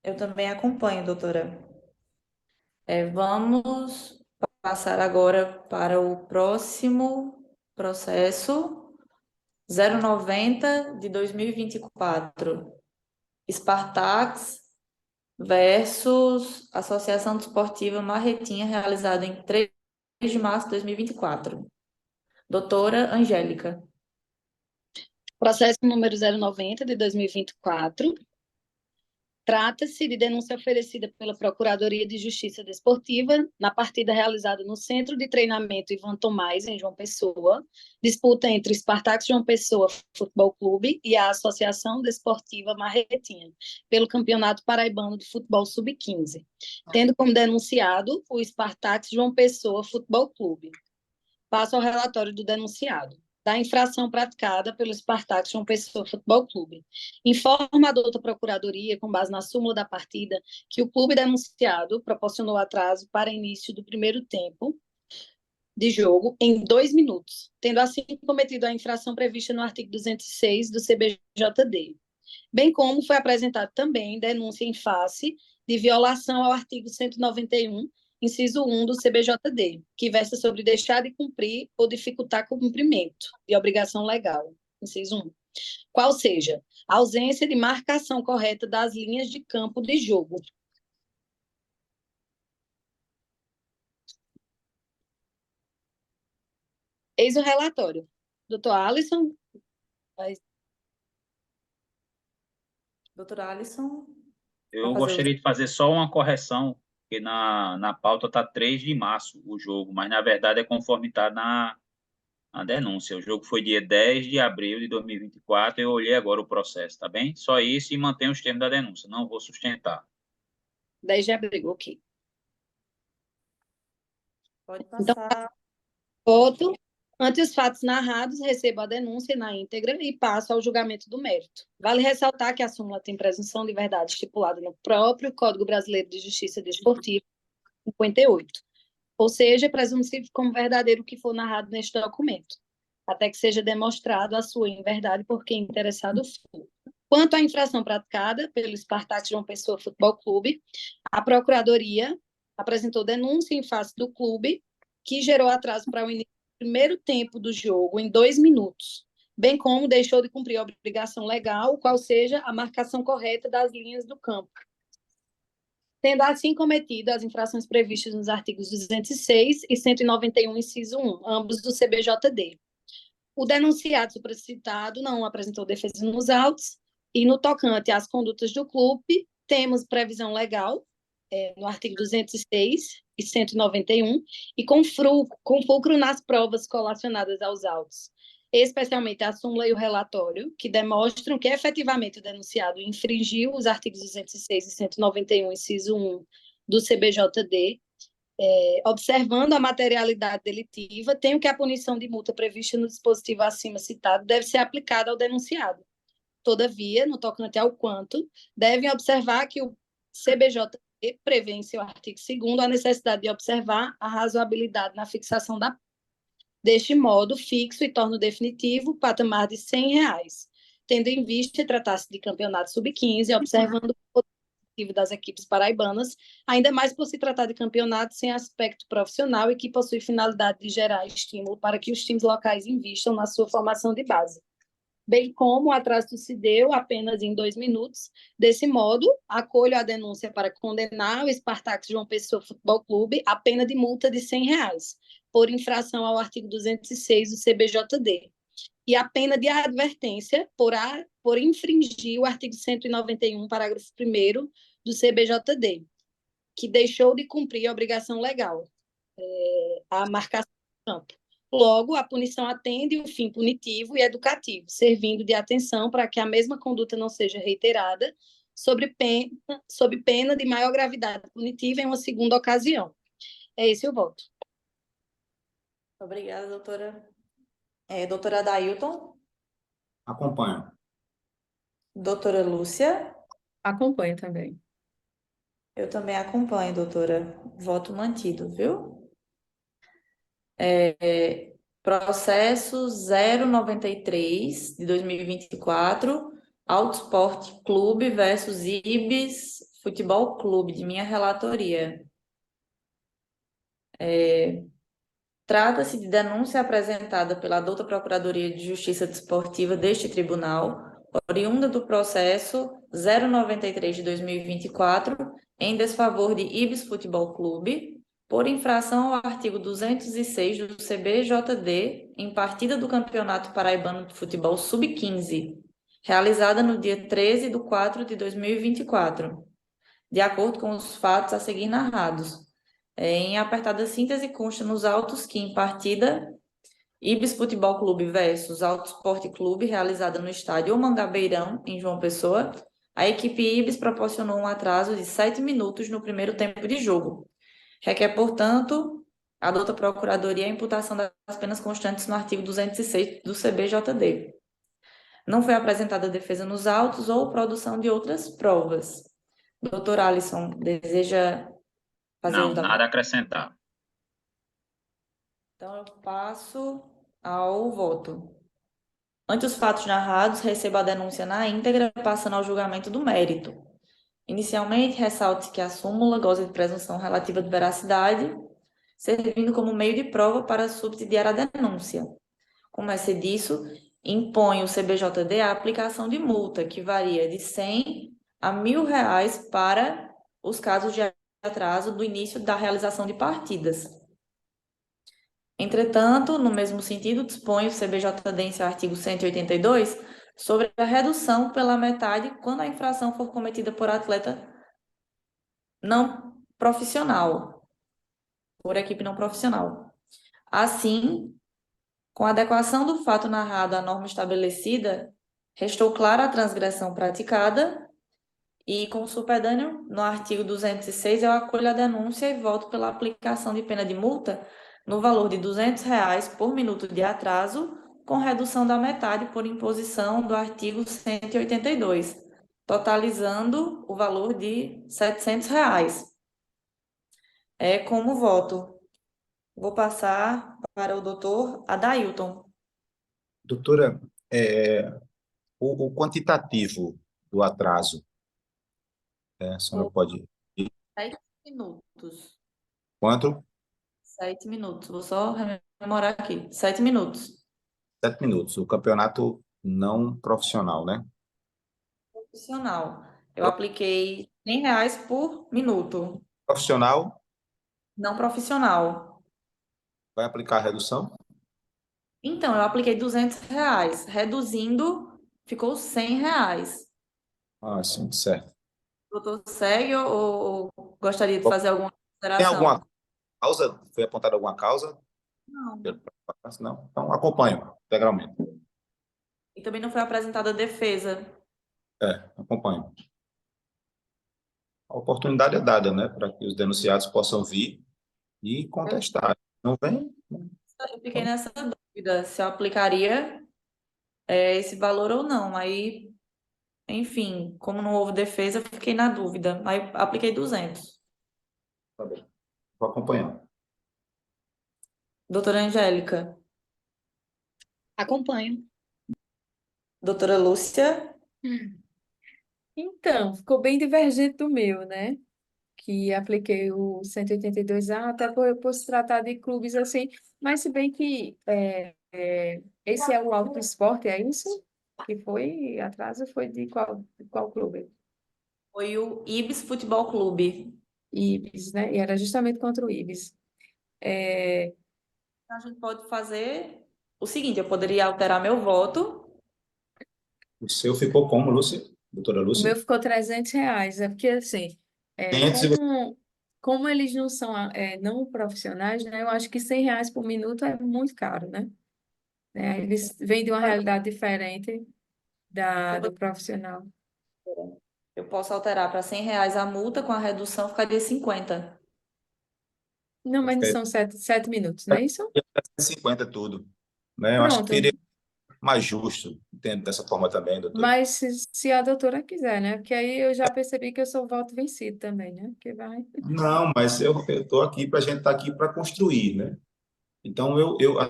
Eu também acompanho, doutora. Vamos passar agora para o próximo processo, 090 de 2024. Spartax versus Associação Desportiva Marretinha, realizado em 3 de março de 2024. Doutora Angélica. Processo número 090 de 2024. Trata-se de denúncia oferecida pela Procuradoria de Justiça Desportiva na partida realizada no Centro de Treinamento Ivan Tomás, em João Pessoa, disputa entre o Spartax João Pessoa Futebol Clube e a Associação Desportiva Marretinha, pelo Campeonato Paraibano de Futebol Sub-15, tendo como denunciado o Spartax João Pessoa Futebol Clube. Passo ao relatório do denunciado. Da infração praticada pelo Spartax João Pessoa Futebol Clube. Informa a douta Procuradoria, com base na súmula da partida, que o clube denunciado proporcionou atraso para início do primeiro tempo de jogo em 2 minutos, tendo assim cometido a infração prevista no artigo 206 do CBJD. Bem como foi apresentado também denúncia em face de violação ao artigo 191, inciso 1 do CBJD, que versa sobre deixar de cumprir ou dificultar cumprimento de obrigação legal, inciso 1. Qual seja, a ausência de marcação correta das linhas de campo de jogo. Eis o relatório. Doutor Alisson. Doutora Alisson. Eu gostaria de fazer só uma correção, porque na pauta está 3 de março o jogo, mas na verdade é conforme está na denúncia. O jogo foi dia 10 de abril de 2024, eu olhei agora o processo, tá bem? Só isso e mantém os termos da denúncia, não vou sustentar. 10 de abril, ok. Pode passar. Voto. Ante os fatos narrados, recebo a denúncia na íntegra e passo ao julgamento do mérito. Vale ressaltar que a súmula tem presunção de verdade estipulada no próprio Código Brasileiro de Justiça Desportiva, 58. Ou seja, presume-se como verdadeiro o que for narrado neste documento, até que seja demonstrado a sua inverdade por quem interessado for. Quanto à infração praticada pelo Spartax João Pessoa Futebol Clube, a Procuradoria apresentou denúncia em face do clube, que gerou atraso para o início do primeiro tempo do jogo em 2 minutos, bem como deixou de cumprir a obrigação legal, qual seja a marcação correta das linhas do campo, tendo assim cometido as infrações previstas nos artigos 206 e 191, inciso 1, ambos do CBJD. O denunciado supracitado não apresentou defesa nos autos e, no tocante às condutas do clube, temos previsão legal no artigo 206 e 191 e com fulcro nas provas colacionadas aos autos, especialmente a súmula e o relatório, que demonstram que efetivamente o denunciado infringiu os artigos 206 e 191, inciso 1 do CBJD. Observando a materialidade delitiva, tenho que a punição de multa prevista no dispositivo acima citado deve ser aplicada ao denunciado. Todavia, no tocante ao quanto, devem observar que o CBJD prevê em seu artigo 2º a necessidade de observar a razoabilidade na fixação da. Deste modo, fixo e torno definitivo o patamar de R$ 100, tendo em vista tratar-se de campeonato sub-15, observando o das equipes paraibanas, ainda mais por se tratar de campeonato sem aspecto profissional e que possui finalidade de gerar estímulo para que os times locais invistam na sua formação de base. Bem como o atraso se deu apenas em 2 minutos. Desse modo, acolho a denúncia para condenar o Spartak João Pessoa Futebol Clube a pena de multa de R$ 100, por infração ao artigo 206 do CBJD, e a pena de advertência por infringir o artigo 191, parágrafo 1º do CBJD, que deixou de cumprir a obrigação legal, a marcação do campo. Logo, a punição atende o fim punitivo e educativo, servindo de atenção para que a mesma conduta não seja reiterada, sob pena de maior gravidade punitiva em uma segunda ocasião. É esse o voto. Obrigada, doutora. Doutora Adailton? Acompanho. Doutora Lúcia? Acompanho também. Eu também acompanho, doutora. Voto mantido, viu? Processo 093 de 2024, Autosport Clube versus Ibis Futebol Clube, de minha relatoria. Trata-se de denúncia apresentada pela douta Procuradoria de Justiça Desportiva deste tribunal, oriunda do processo 093 de 2024, em desfavor de Ibis Futebol Clube, por infração ao artigo 206 do CBJD, em partida do Campeonato Paraibano de Futebol Sub-15, realizada no dia 13 de 4 de 2024, de acordo com os fatos a seguir narrados. Em apertada síntese, consta nos autos que, em partida, Ibis Futebol Clube versus Autosport Clube, realizada no estádio Mangabeirão, em João Pessoa, a equipe Ibis proporcionou um atraso de 7 minutos no primeiro tempo de jogo. Requer, portanto, a douta Procuradoria a imputação das penas constantes no artigo 206 do CBJD. Não foi apresentada defesa nos autos ou produção de outras provas. Doutor Alisson, deseja fazer Não, uso da nada a acrescentar. Então, eu passo ao voto. Ante os fatos narrados, recebo a denúncia na íntegra, passando ao julgamento do mérito. Inicialmente, ressalte que a súmula goza de presunção relativa de veracidade, servindo como meio de prova para subsidiar a denúncia. Como é disso, impõe o CBJD a aplicação de multa, que varia de R$ 100 a R$ 1.000 para os casos de atraso do início da realização de partidas. Entretanto, no mesmo sentido, dispõe o CBJD em seu artigo 182 sobre a redução pela metade quando a infração for cometida por atleta não profissional, por equipe não profissional. Assim, com a adequação do fato narrado à norma estabelecida, restou clara a transgressão praticada e, com supedâneo, no artigo 206, eu acolho a denúncia e voto pela aplicação de pena de multa no valor de R$ 200 por minuto de atraso, com redução da metade por imposição do artigo 182, totalizando o valor de R$ 700. Como voto, vou passar para o doutor Adailton. Doutora, o quantitativo do atraso, a senhora pode... 7 minutos. Quanto? 7 minutos. Vou só rememorar aqui. 7 minutos. 7 minutos. O campeonato não profissional, né? Profissional. Eu apliquei R$ 100 por minuto. Profissional Não profissional. vai aplicar a redução? Então, eu apliquei R$ 200. Reduzindo, ficou R$ 100. Ah, sim, certo. Doutor, segue ou gostaria de fazer alguma Tem alguma consideração? causa? Foi apontada alguma causa? Não. Não? Então, acompanho integralmente. E também não foi apresentada defesa. Acompanho. A oportunidade é dada, né, para que os denunciados possam vir e contestar. Não vem? Eu fiquei nessa dúvida se eu aplicaria esse valor ou não. Aí, enfim, como não houve defesa, eu fiquei na dúvida. Aí apliquei 200. Tá bem. Vou acompanhar. Doutora Angélica. Acompanho. Doutora Lúcia. Então, ficou bem divergente do meu, né? Que apliquei o 182A, até por se tratar de clubes assim, mas se bem que esse é o Auto Esporte, é isso? Que foi, atraso foi de qual clube? Foi o Ibis Futebol Clube. Ibis, né? E era justamente contra o Ibis. É, A gente pode fazer o seguinte, eu poderia alterar meu voto. O seu ficou como, Lúcia? Doutora o Lúcia? meu ficou R$ 300, é porque assim, 500 e você... como eles não são não profissionais, né? Eu acho que R$ 100 por minuto é muito caro, né? Eles vêm de uma realidade diferente do profissional. Eu posso alterar para R$ 100 a multa, com a redução ficaria 50. Não, mas não Fica são 7 minutos, não é isso? 50 tudo. Né? Eu acho que Pronto. seria mais justo, entendo dessa forma também, doutor. Mas se a doutora quiser, né? Porque aí eu já percebi que eu sou voto vencido também, né? Porque vai. Não, mas eu estou aqui para a gente estar aqui para construir, né? Então,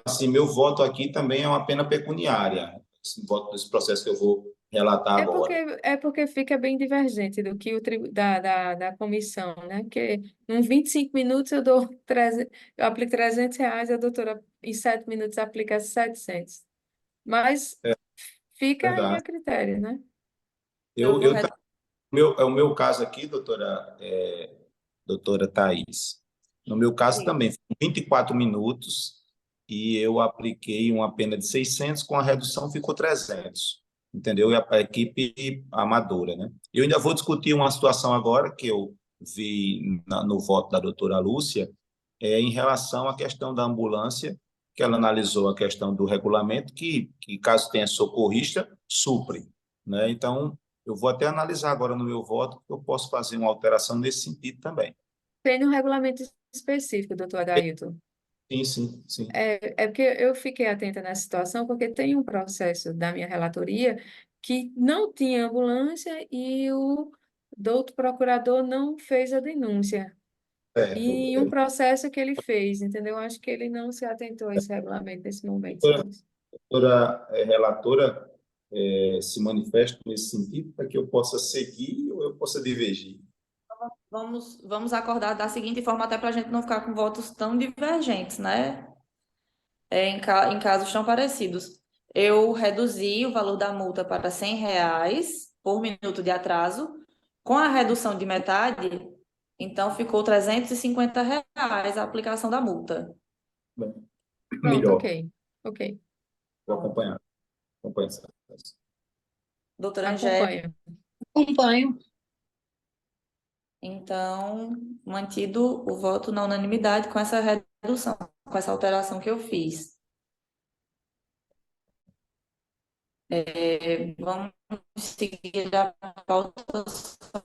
assim, meu voto aqui também é uma pena pecuniária, esse voto nesse processo que eu vou relatar É porque, agora. é porque fica bem divergente do que da comissão, né? Porque em 25 minutos eu aplico R$ 300, a doutora em 7 minutos aplica 700. Mas É fica aí a verdade. critério, né? Então, eu Eu, vou eu, é o meu caso aqui, doutora Thais. No meu caso reduzir. também, foram 24 minutos e eu apliquei uma pena de 600, com a redução ficou 300, entendeu? E a equipe amadora, né? Eu ainda vou discutir uma situação agora que eu vi no voto da doutora Lúcia, em relação à questão da ambulância, que ela analisou a questão do regulamento, que caso tenha socorrista, supre, né? Então, eu vou até analisar agora no meu voto, que eu posso fazer uma alteração nesse sentido também. Tem um regulamento específico, doutor Adailton. Sim, sim, sim. É porque eu fiquei atenta nessa situação, porque tem um processo da minha relatoria que não tinha ambulância e o doutor procurador não fez a denúncia. Certo. E um processo que ele fez, entendeu? Acho que ele não se atentou a esse regulamento nesse momento, sabe? Doutora relatora, se manifesta nesse sentido, para que eu possa seguir ou eu possa divergir. Vamos acordar da seguinte forma, até para a gente não ficar com votos tão divergentes, né? Em casos tão parecidos. Eu reduzi o valor da multa para R$ 100 por minuto de atraso. Com a redução de metade, então ficou R$ 350 a aplicação da multa. Bem, Pronto, melhor, ok. vou acompanhar. Acompanhar essa. Doutora Angélica, Acompanho. Acompanho. então, mantido o voto na unanimidade com essa redução, com essa alteração que eu fiz. Vamos seguir a pauta, só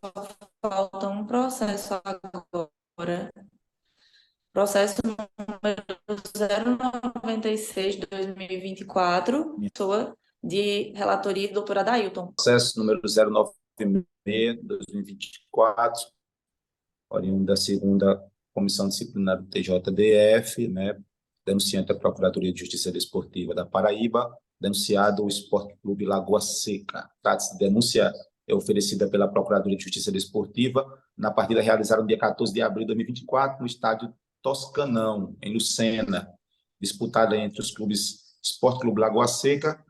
falta um processo agora. Processo número 096 de 2024, pessoa de relatoria, doutora Adailton. Processo número 096/2024, oriundo da segunda Comissão Disciplinar do TJDF, né, denunciante da Procuradoria de Justiça Desportiva da Paraíba, denunciado o Esporte Clube Lagoa Seca. Trata-se de denúncia oferecida pela Procuradoria de Justiça Desportiva na partida realizada no dia 14 de abril de 2024, no estádio Toscanão, em Lucena, disputada entre os clubes Sport Clube Lagoa Seca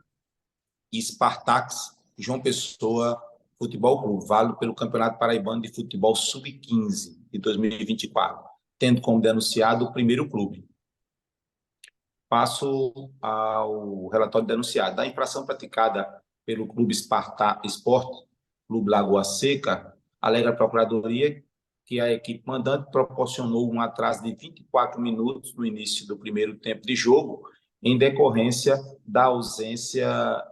e Spartax João Pessoa Futebol Clube, válido pelo Campeonato Paraibano de Futebol Sub-15 de 2024, tendo como denunciado o primeiro clube. Passo ao relatório denunciado. Da infração praticada pelo Clube Sport Clube Lagoa Seca, alega a Procuradoria que a equipe mandante proporcionou um atraso de 24 minutos no início do primeiro tempo de jogo, em decorrência da ausência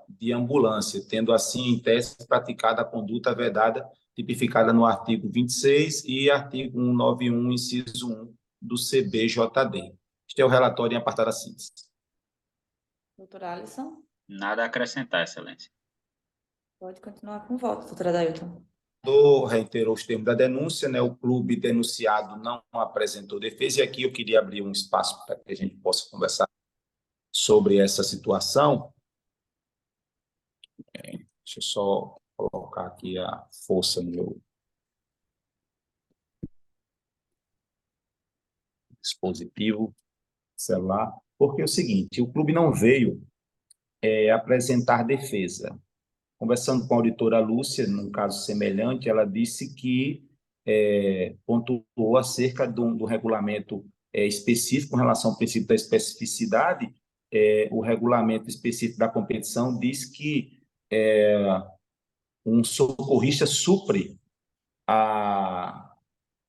de ambulância, tendo assim, em tese, praticada a conduta vedada, tipificada no artigo 26 e artigo 191, inciso 1 do CBJD. Este é o relatório em apartada síntese. Doutor Alisson, Nada a acrescentar, Excelência. pode continuar com o voto, doutora Adailton. Reiterou os termos da denúncia, né? O clube denunciado não apresentou defesa, e aqui eu queria abrir um espaço para que a gente possa conversar sobre essa situação. Deixa eu só colocar aqui a força no meu dispositivo celular, porque é o seguinte, o clube não veio apresentar defesa. Conversando com a auditora Lúcia, num caso semelhante, ela disse que pontuou acerca do regulamento específico, com relação ao princípio da especificidade. O regulamento específico da competição diz que um socorrista supre a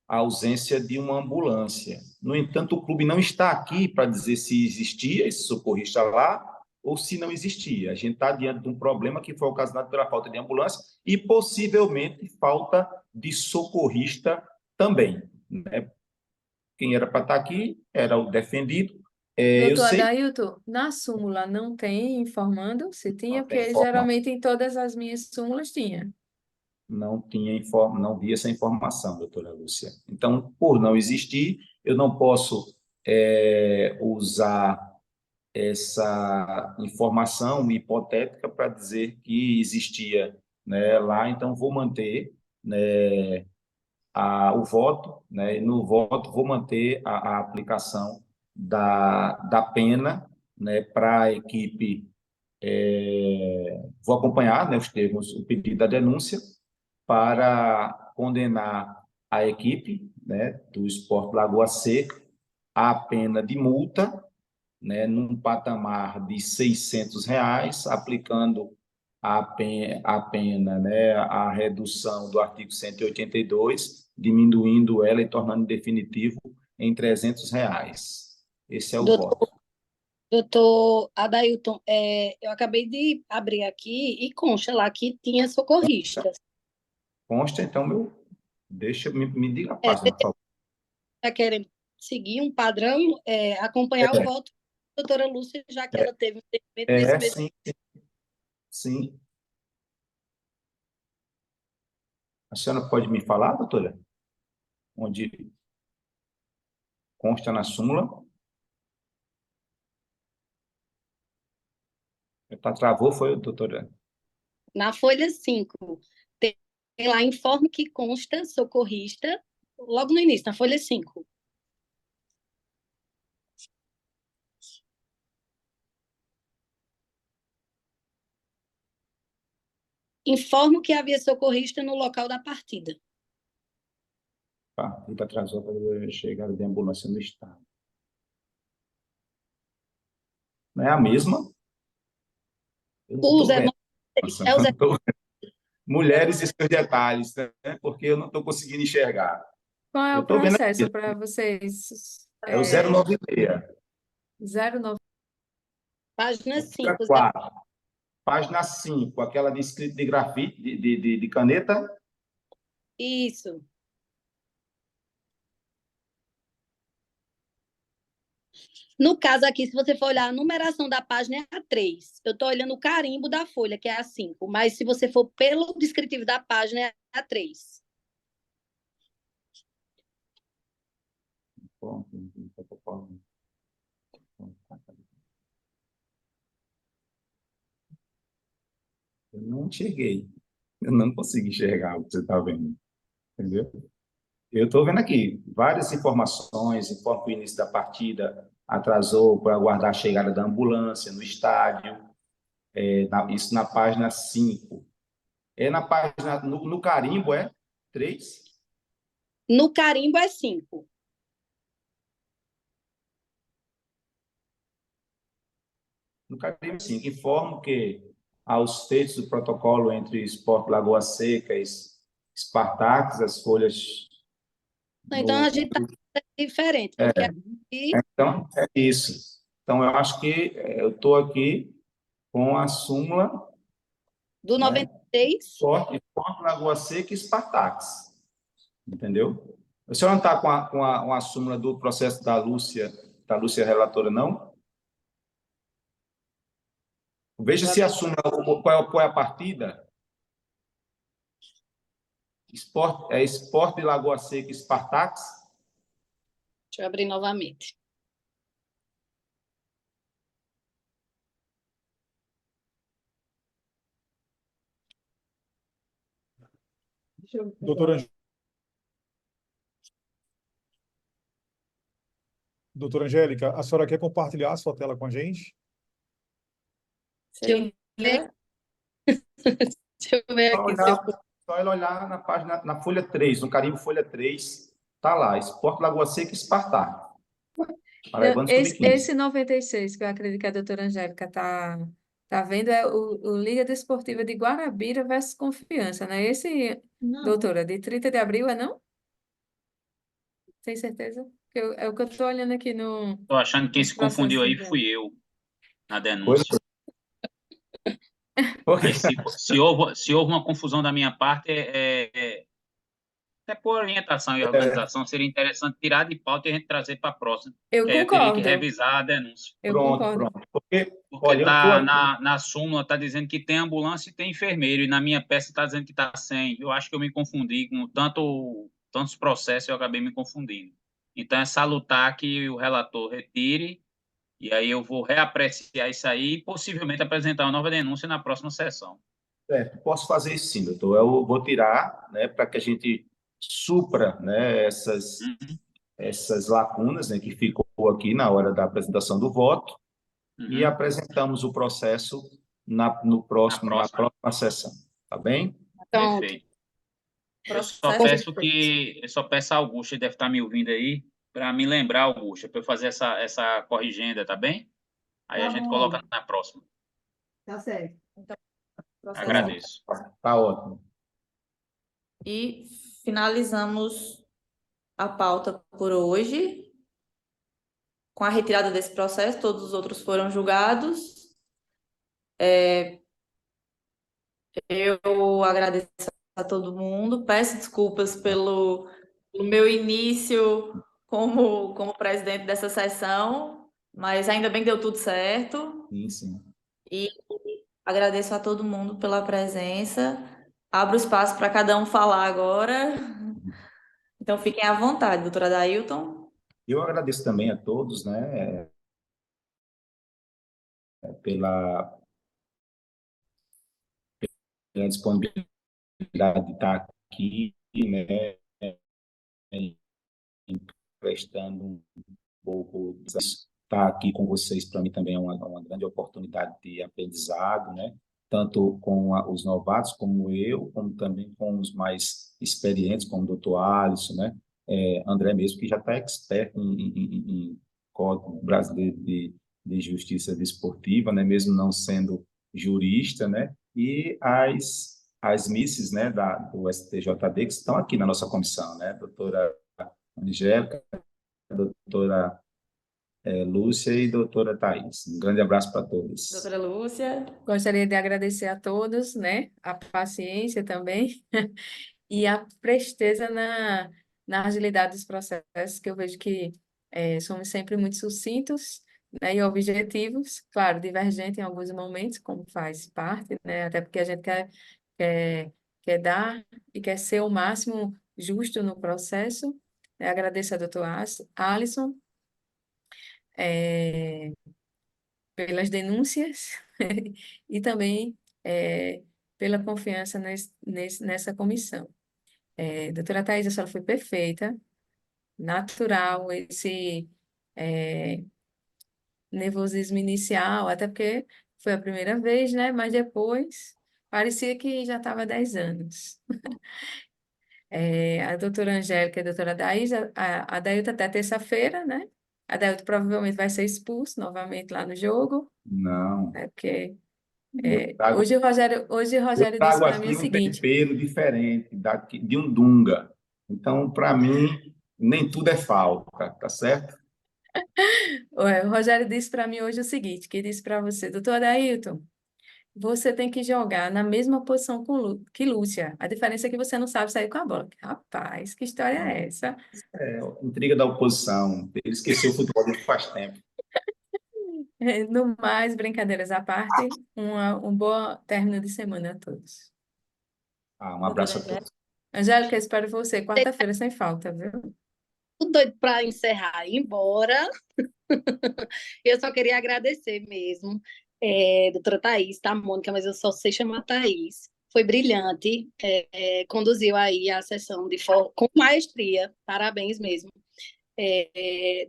ausência de uma ambulância. No entanto, o clube não está aqui para dizer se existia esse socorrista lá ou se não existia. A gente está diante de um problema que foi ocasionado pela falta de ambulância e possivelmente falta de socorrista também, né? Quem era para estar aqui era o defendido. Eu Doutor sei Adailton, na súmula não tem informando se que não tinha, tem porque informação, geralmente em todas as minhas súmulas tinha. não vi essa informação, doutora Lúcia. Então, por não existir, eu não posso usar essa informação hipotética para dizer que existia, né, lá. Então, vou manter, né, o voto, né, e no voto vou manter a aplicação da pena, né, para a equipe. Vou acompanhar, né, os termos, o pedido da denúncia, para condenar a equipe, né, do Sport Lagoa Seca à pena de multa, né, num patamar de R$ 600, aplicando a pena, né, a redução do artigo 182, diminuindo ela e tornando definitivo em R$ 300. Esse é o Doutor, voto. doutor Adailton, eu acabei de abrir aqui e consta lá que tinha socorristas. Consta, então, me diga a É, página, por favor. está querendo seguir um padrão, acompanhar o voto da doutora Lúcia, já que ela teve um entendimento nesse mesmo. Sim, sim. A senhora pode me falar, doutora? Onde consta na súmula? Travou, foi, doutora? Na folha 5, tem lá, informe que consta socorrista, logo no início, na folha 5. Informo que havia socorrista no local da partida. Partida atrasou para a chegada de ambulância no estado. Não é a mesma? Eu não O estou 09 vendo. Nossa, é o não tô... Mulheres e seus detalhes, né? Porque eu não estou conseguindo enxergar. Qual é Eu o estou vendo processo aqui. para vocês? É o 096. 09. página 5. 4. Página 5, aquela de escrito de grafite, de caneta. Isso. No caso aqui, se você for olhar a numeração da página é a 3. Eu estou olhando o carimbo da folha, que é a 5. Mas se você for pelo descritivo da página, é a 3. Eu não enxerguei. Eu não consegui enxergar o que você está vendo. Entendeu? Eu estou vendo aqui várias informações, informa que o início da partida atrasou para aguardar a chegada da ambulância no estádio, isso na página 5. É na página, no carimbo, é 3? No carimbo é 5. No carimbo, 5. Informo que, aos feitos do protocolo entre Sport Lagoa Seca e Spartacus, as folhas Então a no... gente está diferente, É, porque aqui, então, é isso. Então, eu acho que eu estou aqui com a súmula, do né? 96, Sport Lagoa Seca e Spartacus. Entendeu? O senhor não está com a súmula do processo da Lúcia relatora, não? Veja se a súmula, qual é a partida. Sport de Lagoa Seca e Spartacus. deixa eu abrir novamente. Doutora Angélica, a senhora quer compartilhar a sua tela com a gente? Deixa eu ver, Seria deixa eu ver aqui. Só ele olhar na página, na folha 3, no carimbo folha 3, tá lá, Sport Lagoa Seca e Spartacus. Paraibano Esse Sub-15. 96, que eu acredito que a doutora Angélica tá vendo, é o Liga Desportiva de Guarabira versus Confiança, né? Esse, doutora, de 30 de abril, é não? Tem certeza? É o que eu estou olhando aqui Tô achando que quem nos se confundiu aí processos fui eu, na Coisa. denúncia. Aí, se houve uma confusão da minha parte, até por orientação e organização, seria interessante tirar de pauta e a gente trazer para a próxima. Eu Que aí eu teria que concordo, revisar a denúncia. eu Pronto, concordo. pronto. Porque, Porque olha, eu estou tá aqui. na súmula, tá dizendo que tem ambulância e tem enfermeiro, e na minha peça está dizendo que está sem. Eu acho que eu me confundi com tantos processos, eu acabei me confundindo. Então, é salutar que o relator retire, e aí eu vou reapreciar isso aí e possivelmente apresentar uma nova denúncia na próxima sessão. Posso fazer isso sim, doutor. Eu vou tirar, né, para que a gente supra, né, essas lacunas, né, que ficou aqui na hora da apresentação do voto e Uhum. apresentamos o processo na próxima sessão, tá bem? Pronto. Perfeito. Eu processo. só peço a Augusta, deve estar me ouvindo aí, para me lembrar, Augusta, para eu fazer essa corrigenda, tá bem? Aí a gente coloca na próxima. Tá certo. Então, processo. Agradeço. Tá ótimo. E finalizamos a pauta por hoje. Com a retirada desse processo, todos os outros foram julgados. Eu agradeço a todo mundo, peço desculpas pelo meu início como presidente dessa sessão, mas ainda bem que deu tudo certo. Sim, sim. E agradeço a todo mundo pela presença. Abro espaço para cada um falar agora. Então fiquem à vontade, doutora Dailton. Eu agradeço também a todos, né, pela disponibilidade de estar aqui, né, prestando um pouco estar aqui com vocês para mim também é uma grande oportunidade de aprendizado, né? Tanto com os novatos como eu, como também com os mais experientes, como o doutor Alisson, né? André mesmo, que já está expert em Código Brasileiro de Justiça Desportiva, né? Mesmo não sendo jurista, né? E as misses, né, do STJD, que estão aqui na nossa comissão, né? Doutora Angélica, doutora Lúcia e doutora Thais. Um grande abraço para todos. Doutora Lúcia. Gostaria de agradecer a todos, né? A paciência também e a presteza na agilidade dos processos, que eu vejo que somos sempre muito sucintos, né, e objetivos, claro, divergentes em alguns momentos, como faz parte, né? Até porque a gente quer, quer dar e quer ser o máximo justo no processo. Agradeço a doutora Alisson pelas denúncias e também pela confiança nessa comissão. Doutora Thais, a senhora foi perfeita, natural, esse é, nervosismo inicial, até porque foi a primeira vez, né? Mas depois parecia que já estava há 10 anos. A doutora Angélica e a doutora Daís, a Dailton até terça-feira, né? A Dailton provavelmente vai ser expulso novamente lá no jogo, Não, né? Porque eu trago, hoje o eu Rogério disse trago para mim o aqui um seguinte: tempero diferente de um Dunga. Então, para mim, nem tudo é falta, tá certo? o Rogério disse para mim hoje o seguinte, que disse para você, doutora Dailton, você tem que jogar na mesma posição que Lúcia. A diferença é que você não sabe sair com a bola. Rapaz, que história é essa? É, intriga da oposição. Ele esqueceu o futebol desde faz tempo. No mais, brincadeiras à parte, um bom término de semana a todos. Um Doutora abraço a Angélica, todos. Angélica, espero você quarta-feira sem falta, viu? Tudo doido para encerrar e ir embora. Eu só queria agradecer mesmo, doutora Thais, tá, Mônica, mas eu só sei chamar Thais. Foi brilhante, conduziu aí a sessão com maestria, parabéns mesmo.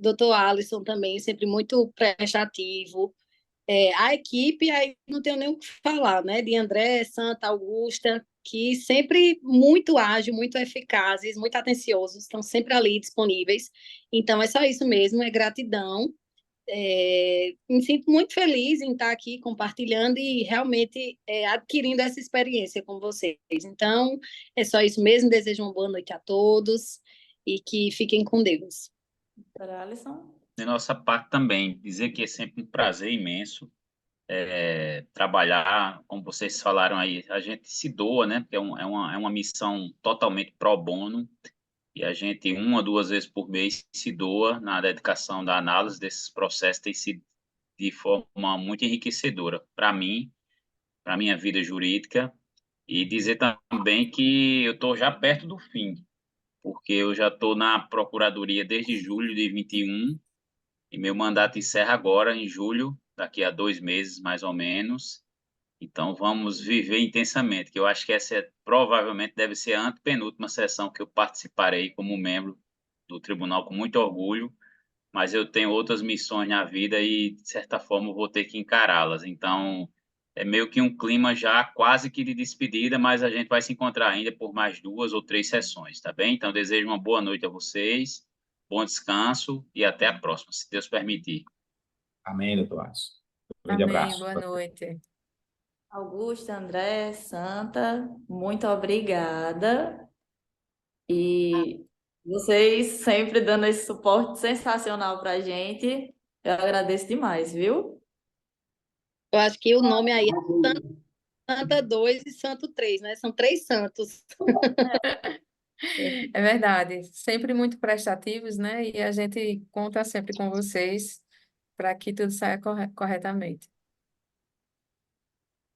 Doutor Alisson também, sempre muito prestativo. A equipe, aí não tenho nem o que falar, né? De André, Santa, Augusta, que sempre muito ágil, muito eficazes, muito atenciosos, estão sempre ali disponíveis. Então, é só isso mesmo, é gratidão. Me sinto muito feliz em estar aqui compartilhando e realmente adquirindo essa experiência com vocês. Então, é só isso mesmo. Desejo uma boa noite a todos e que fiquem com Deus. doutora Alisson. De nossa parte também, dizer que é sempre um prazer imenso trabalhar, como vocês falaram aí, a gente se doa, né? Porque é uma missão totalmente pro bono, e a gente, uma, duas vezes por mês, se doa na dedicação da análise desses processos, tem sido de forma muito enriquecedora para mim, para minha vida jurídica, e dizer também que eu estou já perto do fim, porque eu já estou na Procuradoria desde julho de 21, e meu mandato encerra agora, em julho, daqui a 2 meses, mais ou menos. Então, vamos viver intensamente, que eu acho que essa provavelmente deve ser a antepenúltima sessão que eu participarei como membro do tribunal com muito orgulho, mas eu tenho outras missões na vida e, de certa forma, eu vou ter que encará-las. Então, é meio que um clima já quase que de despedida, mas a gente vai se encontrar ainda por mais 2 ou 3 sessões, tá bem? Então, desejo uma boa noite a vocês, bom descanso e até a próxima, se Deus permitir. Amém, doutor Alisson. Um grande Amém, abraço. boa noite. Augusta, André, Santa, muito obrigada. E vocês sempre dando esse suporte sensacional para a gente. Eu agradeço demais, viu? Eu acho que o nome aí é Santa 2 e Santo 3, né? São 3 santos. É verdade, sempre muito prestativos, né? E a gente conta sempre com vocês para que tudo saia corretamente.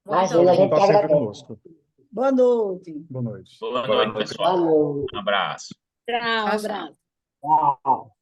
Muito Pode obrigada. contar sempre conosco. Boa noite. Boa noite. Boa Boa noite, noite. pessoal. Boa noite. Um abraço. Tchau, Tchau, abraço. tchau. Tchau.